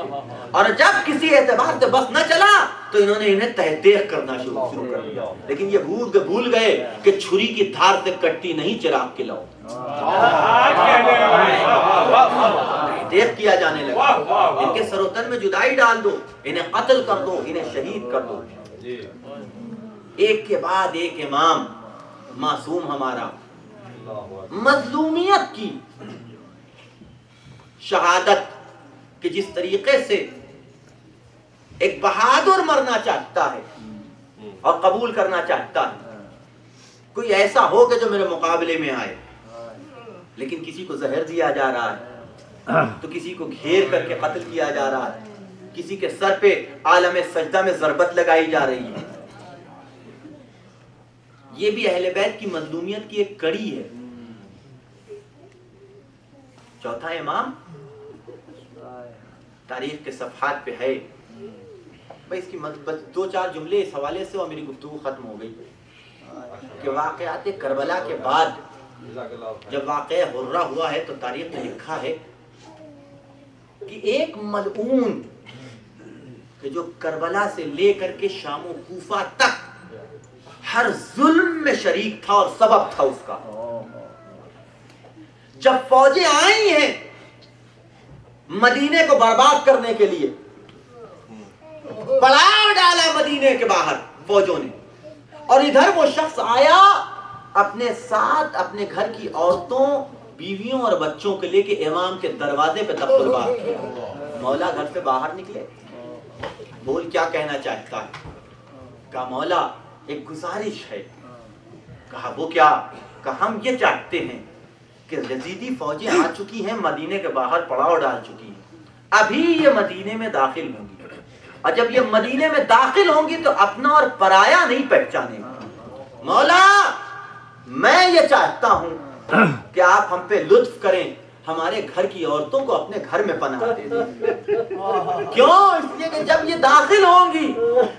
اور جب کسی اعتبار سے بس نہ چلا تو انہوں نے انہیں تحقیق کرنا شروع کر دیا. لیکن یہ بھول گئے کہ چھری کی دھار سے کٹتی نہیں چراغ کے لو. تحقیق کیا جانے لگا، ان کے سر و تن میں جدائی ڈال دو، انہیں قتل کر دو، انہیں شہید کر دو. ایک کے بعد ایک امام معصوم ہمارا مظلومیت کی شہادت کہ جس طریقے سے ایک بہادر مرنا چاہتا ہے اور قبول کرنا چاہتا ہے. کوئی ایسا ہو کہ جو میرے مقابلے میں آئے، لیکن کسی کو زہر دیا جا رہا ہے تو کسی کو گھیر کر کے قتل کیا جا رہا ہے، کسی کے سر پہ عالم سجدہ میں ضربت لگائی جا رہی ہے. یہ بھی اہل بیت کی مظلومیت کی ایک کڑی ہے. چوتھا امام تاریخ کے صفحات پہ ہے. بھائی اس کی دو چار جملے اس حوالے سے اور میری گفتگو ختم ہو گئی کہ واقعات کربلا کے بعد جب واقعہ حرہ ہوا ہے تو تاریخ میں لکھا ہے کہ ایک ملعون کہ جو کربلا سے لے کر کے شام و کوفہ تک ہر ظلم میں شریک تھا اور سبب تھا اس کا، جب فوجیں آئی ہیں مدینے کو برباد کرنے کے لیے، پڑاؤ ڈالا مدینے کے باہر فوجوں نے، اور ادھر وہ شخص آیا اپنے ساتھ اپنے گھر کی عورتوں، بیویوں اور بچوں کے لے کے امام کے دروازے پہ دفتر بار کیا. مولا گھر سے باہر نکلے، بول کیا کہنا چاہتا ہے؟ کہا مولا ایک گزارش ہے. کہا وہ کیا؟ کہا ہم یہ چاہتے ہیں کہ یزیدی فوجیں آ چکی ہیں، مدینے کے باہر پڑاؤ ڈال چکی ہیں، ابھی یہ مدینے میں داخل ہوں گی، اور جب یہ مدینے میں داخل ہوں گی تو اپنا اور پرایا نہیں پہچانے گی. مولا میں یہ چاہتا ہوں کہ آپ ہم پہ لطف کریں، ہمارے گھر کی عورتوں کو اپنے گھر میں پناہ دے دیں. کیوں؟ اس لیے کہ جب یہ داخل ہوں گی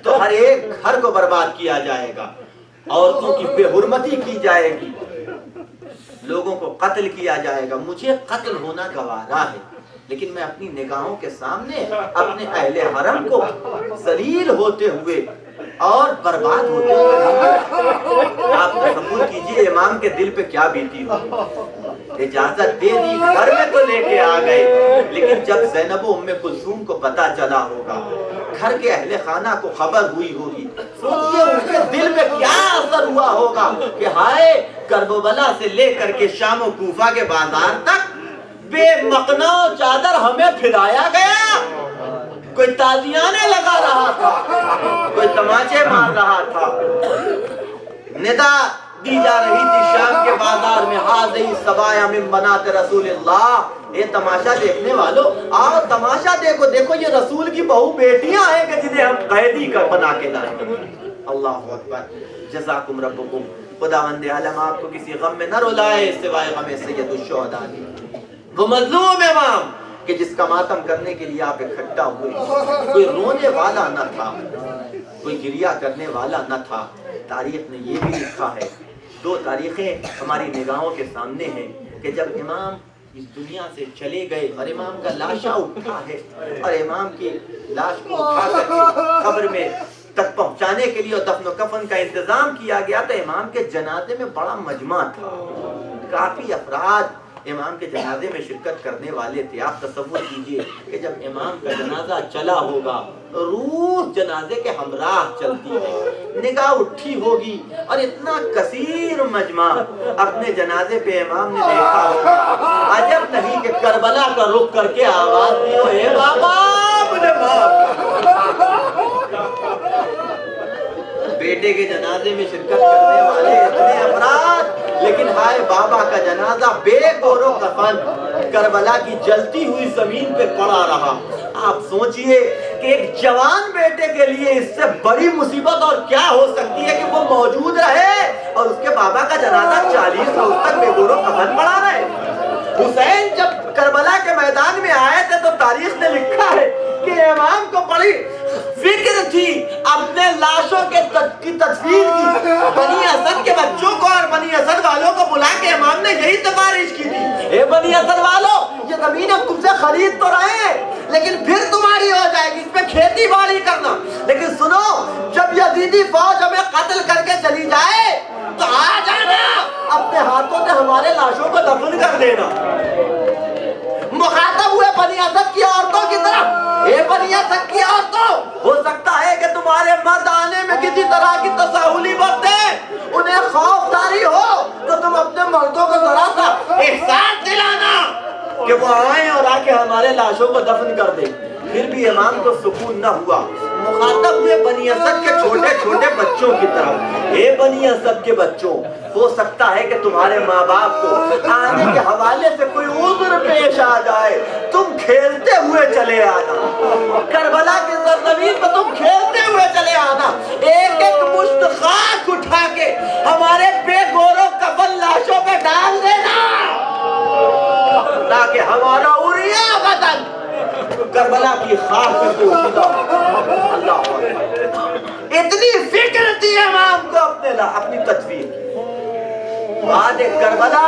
تو ہر ایک گھر کو برباد کیا جائے گا، عورتوں کی بے حرمتی کی جائے گی، لوگوں کو قتل کیا جائے گا. مجھے قتل ہونا گوارا ہے، لیکن میں اپنی نگاہوں کے سامنے اپنے اہل حرم کو ذلیل ہوتے ہوئے اور برباد ہوتے ہوئے آپ تصور کیجئے امام کے دل پہ کیا بیتی ہوگی. اجازت دے دی، گھر میں تو لے کے آ گئے، لیکن جب زینب و ام کلثوم کو پتہ چلا ہوگا، گھر کے اہل خانہ کو خبر ہوئی ہوگی، سوچئے ان کے دل میں کیا اثر ہوا ہوگا کہ ہائے کربلا سے لے کر کے شام و کوفہ کے بازار تک بے مقنا چادر ہمیں پھرایا گیا. کوئی تازیانے لگا رہا تھا، کوئی تماچے مار رہا تھا، ندا دی جا رہی تھی شام کے بازار میں، ہاذی سبایا من بنات رسول اللہ. یہ تماشا دیکھنے والوں آؤ تماشا دیکھو، دیکھو یہ رسول کی بہو بیٹیاں ہیں کہ جنہیں ہم قیدی کر بنا کے لائے. اللہ اکبر. جزاکم ربکم. خداوند عالم آپ کو کسی غم میں نہ رلائے سوائے غم سید الشہداء. وہ مظلوم امام کہ جس کا ماتم کرنے کے لیے آپ اکٹھا ہوئے، کوئی رونے والا نہ تھا، کوئی گریہ کرنے والا نہ تھا. تاریخ نے یہ بھی لکھا ہے، دو تاریخیں ہماری نگاہوں کے سامنے ہیں کہ جب امام اس دنیا سے چلے گئے اور امام کا لاشا اٹھا ہے اور امام کی لاش کو اٹھا کر کے قبر میں تک پہنچانے کے لیے اور دفن و کفن کا انتظام کیا گیا، تو امام کے جنازے میں بڑا مجمع تھا، کافی افراد امام کے جنازے میں شرکت کرنے والے تھے۔ آپ تصور کیجئے کہ جب امام کا جنازہ چلا ہوگا، روح جنازے کے ہمراہ چلتی ہے، نگاہ اٹھی ہوگی اور اتنا کثیر مجمع اپنے جنازے پہ امام نے دیکھا ہوگا، عجب نہیں کہ کربلا کا رخ کر کے آواز دی، اے بابا مجھے معاف۔ بیٹے کے جنازے میں شرکت کرنے والے اتنے افراد، لیکن ہائے بابا کا جنازہ بے گور و کفن کربلا کی جلتی ہوئی زمین پہ پڑا رہا۔ آپ سوچئے کہ ایک جوان بیٹے کے لیے اس سے بڑی مصیبت اور کیا ہو سکتی ہے کہ وہ موجود رہے اور اس کے بابا کا جنازہ 40 روز تک بے گور و کفن پڑا رہے۔ حسین جب کربلا کے میدان میں آئے تھے تو تاریخ نے لکھا ہے کہ امام کو بڑی فکر تھی اپنے لاشوں کی تدفین کی۔ بنی اسد کے بچوں کو اور بنی اسد والوں کو بلا کے امام نے یہی سفارش کی تھی، اے بنی اسد والوں، یہ زمین ہم تم سے خرید تو رہے ہیں لیکن پھر تمہاری ہو جائے گی، اس پہ کھیتی باڑی کرنا، لیکن سنو جب یزیدی فوج ہمیں قتل کر کے چلی جائے تو آ جانا، اپنے ہاتھوں سے ہمارے لاشوں کو دفن کر دینا۔ مخاطب ہوئے بنی اسد کی عورتوں کی طرف، اے بنی اسد کی عورتوں، ہو سکتا ہے کہ تمہارے مرد آنے میں کسی طرح کی تساہلی برتیں، انہیں خوف داری ہو تو تم اپنے مردوں کو ذرا سا احساس دلانا کہ وہ آئیں اور آ کے ہمارے لاشوں کو دفن کر دیں۔ پھر بھی امام کو سکون نہ ہوا، مخاطب ہوئے بنی اسد کے چھوٹے چھوٹے بچوں کی طرف، اے بنی اسد کے بچوں، ہو سکتا ہے کہ تمہارے ماں باپ کو آنے کے حوالے سے کوئی عذر پیش آ جائے، تم کھیلتے ہوئے چلے آنا، کربلا کی سرزمین پر تم کھیلتے ہوئے چلے آنا، ایک ایک مشت خاک اٹھا کے ہمارے بے گور و کفن لاشوں پہ ڈال دینا تاکہ ہمارا عریاں بدن کربلا کی خاک پہ پوشیدہ ہو۔ اللہ اتنی فکر تھی امام کو اپنی تدفین کی۔ بعد کربلا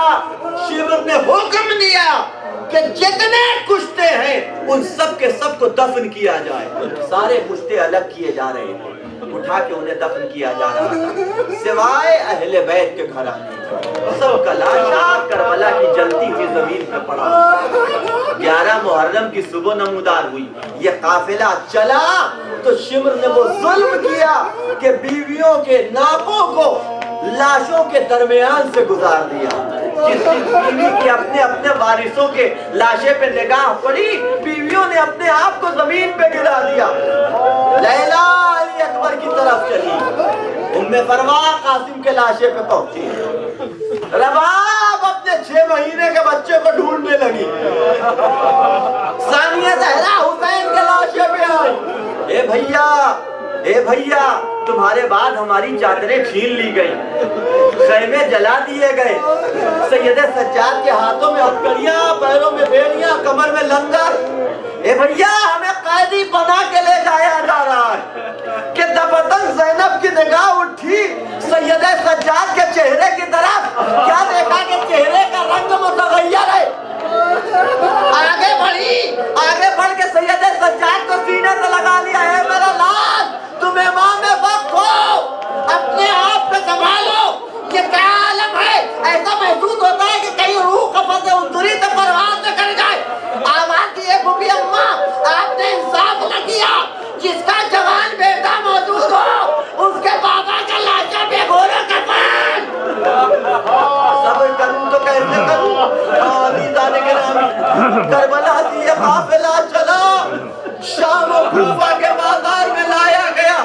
شمر نے حکم دیا کہ جتنے کشتے ہیں ان سب کے سب کو دفن کیا جائے۔ سارے کشتے الگ کیے جا رہے ہیں، اٹھا کے انہیں دفن کیا جا رہا تھا، سوائے اہل بیت کے گھرانے، سب کا لاشا کربلا کی جلتی ہوئی زمین پہ پڑا۔ 11 محرم کی صبح نمودار ہوئی، یہ قافلہ چلا تو شمر نے وہ ظلم کیا کہ بیویوں کے ناپوں کو لاشوں کے درمیان سے گزار دیا۔ جس دن بیوی کی اپنے اپنے وارثوں کے لاشے پہ نگاہ پڑی، بیویوں نے اپنے آپ کو زمین پہ گرا دیا۔ لیلا علی اکبر کی طرف چلی، ام فروا قاسم کے لاشے پہ پہنچی، رباب اپنے 6 مہینے کے بچے کو ڈھونڈنے لگی، ثانیہ زہرا حسین کے لاشے پہ آئی، اے بھیا تمہارے بعد ہماری چادریں چھین لی گئی، خیمے جلا دیے گئے، سید سجاد کے ہاتھوں میں ہتھکڑیاں، پیروں میں بیڑیاں، کمر میں لنگر، اے بھیا ہمیں قیدی بنا کے لے جایا جا رہا ہے کہ دفتن زینب کی نگاہ اٹھی سید سجاد کے چہرے کی طرف، کیا دیکھا کہ چہرے کا رنگ متغیر ہے، آگے بڑھ کے سید سجاد کو سینے سے لگا لیا، ہے میرا لال تم امام وقت ہو، اپنے آپ پہ سنبھالو، یہ کیا عالم ہے، ایسا محسوس ہوتا ہے کہ کہیں روح قفس اتری سے پرواز نہ کر جائے۔ آواز کی ایک بوبی اماں آپ نے انصاف نہ کیا، جس کا جوان بیٹا موجود ہو اس کے بابا کا لاشا بے گور و کفن۔ صبر کروں تو کیسے کروں، عزیزان گرامی، کربلا سے یہ قافلہ چلا، شام و کوفہ کے بازار میں لایا گیا۔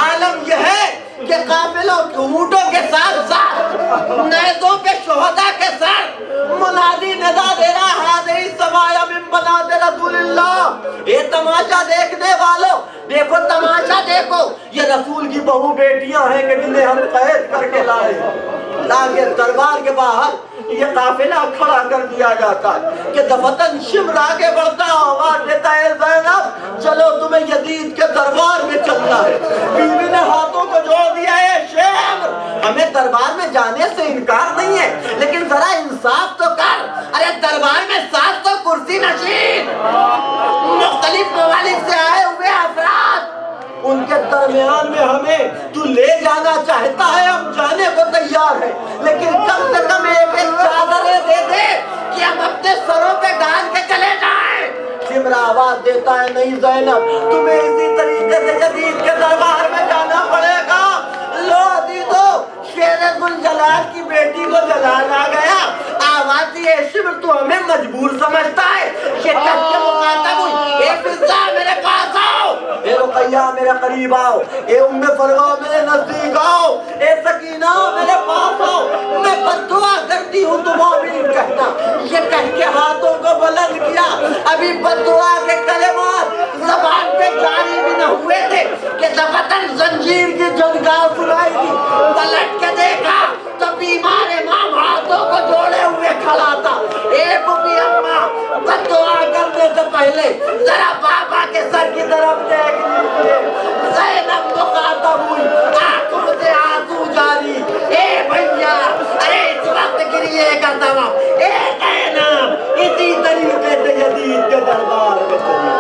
عالم یہ ہے کہ قافلوں اونٹوں کے ساتھ ساتھ نیزوں پہ شہداء کے ساتھ منادی ندا دے رہا، حاضری سمایا من بنات رسول اللہ۔ یہ تماشا دیکھنے والوں دیکھو، تماشا دیکھو، یہ رسول کی بہو بیٹیاں ہیں کہ جنہیں ہم قید کر کے لائے، لاگے دربار کے باہر یہ قافلہ کھڑا کر دیا جاتا ہے کہ دفتن شمر آگے بڑھتا، آواز دیتا ہے زینب چلو تمہیں یزید کے دربار میں چلنا ہے۔ بیوی نے ہاتھوں کو جوڑ دیا ہے، شمر ہمیں دربار میں جانے سے انکار نہیں ہے، لیکن ذرا انصاف تو کر۔ ارے دربار میں ساتھ تو کرسی نشین مختلف ممالک سے آئے ہوئے افراد، ان کے درمیان میں ہمیں تو لے جانا چاہتا ہے، ہم جانے کو تیار ہیں، لیکن کم سے کم ایک چادریں دے دے کہ ہم اپنے سروں پہ ڈال کے چلے جائیں۔ سمرا آواز دیتا ہے نہیں زینب، تمہیں اسی طریقے سے یزید کے دربار میں جانا پڑے گا۔ لو عزیزو، شیر ذوالجلال کی بیٹی کو جلال آ گیا، آواز یہ شبر تو ہمیں مجبور سمجھتا ہے، یہ کہہ کے مخاطب ہوئی، اے فضہ میرے پاس آؤ، اے رقیہ میرے قریب آؤ، اے ام فروا میرے نزدیک آؤ، اے سکینہ میرے پاس آؤ، میں بددعا کرتی ہوں تم آمین کہنا۔ یہ کہہ کے ہاتھوں کو بلند کیا، ابھی بددعا کے کلمات زبان پہ جاری بھی نہ ہوئے تھے کہ دفتن زنجیر کی جھنکار سنائی دی، پلٹ کے دیکھا تو بیمار امام ہاتھوں کو جوڑے ہوئے کھڑا تھا۔ اے بوبی اماں، بددعا کرنے سے پہلے ذرا بابا کے سر کی طرف دیکھ لیجیے۔ زینب مخاطب ہوئی، آنکھوں سے آنسو جاری، اے بھیا، ارے اس وقت گریے کا سبب، اے زینب، اسی طریقے سے یزید کے دربار میں چلی۔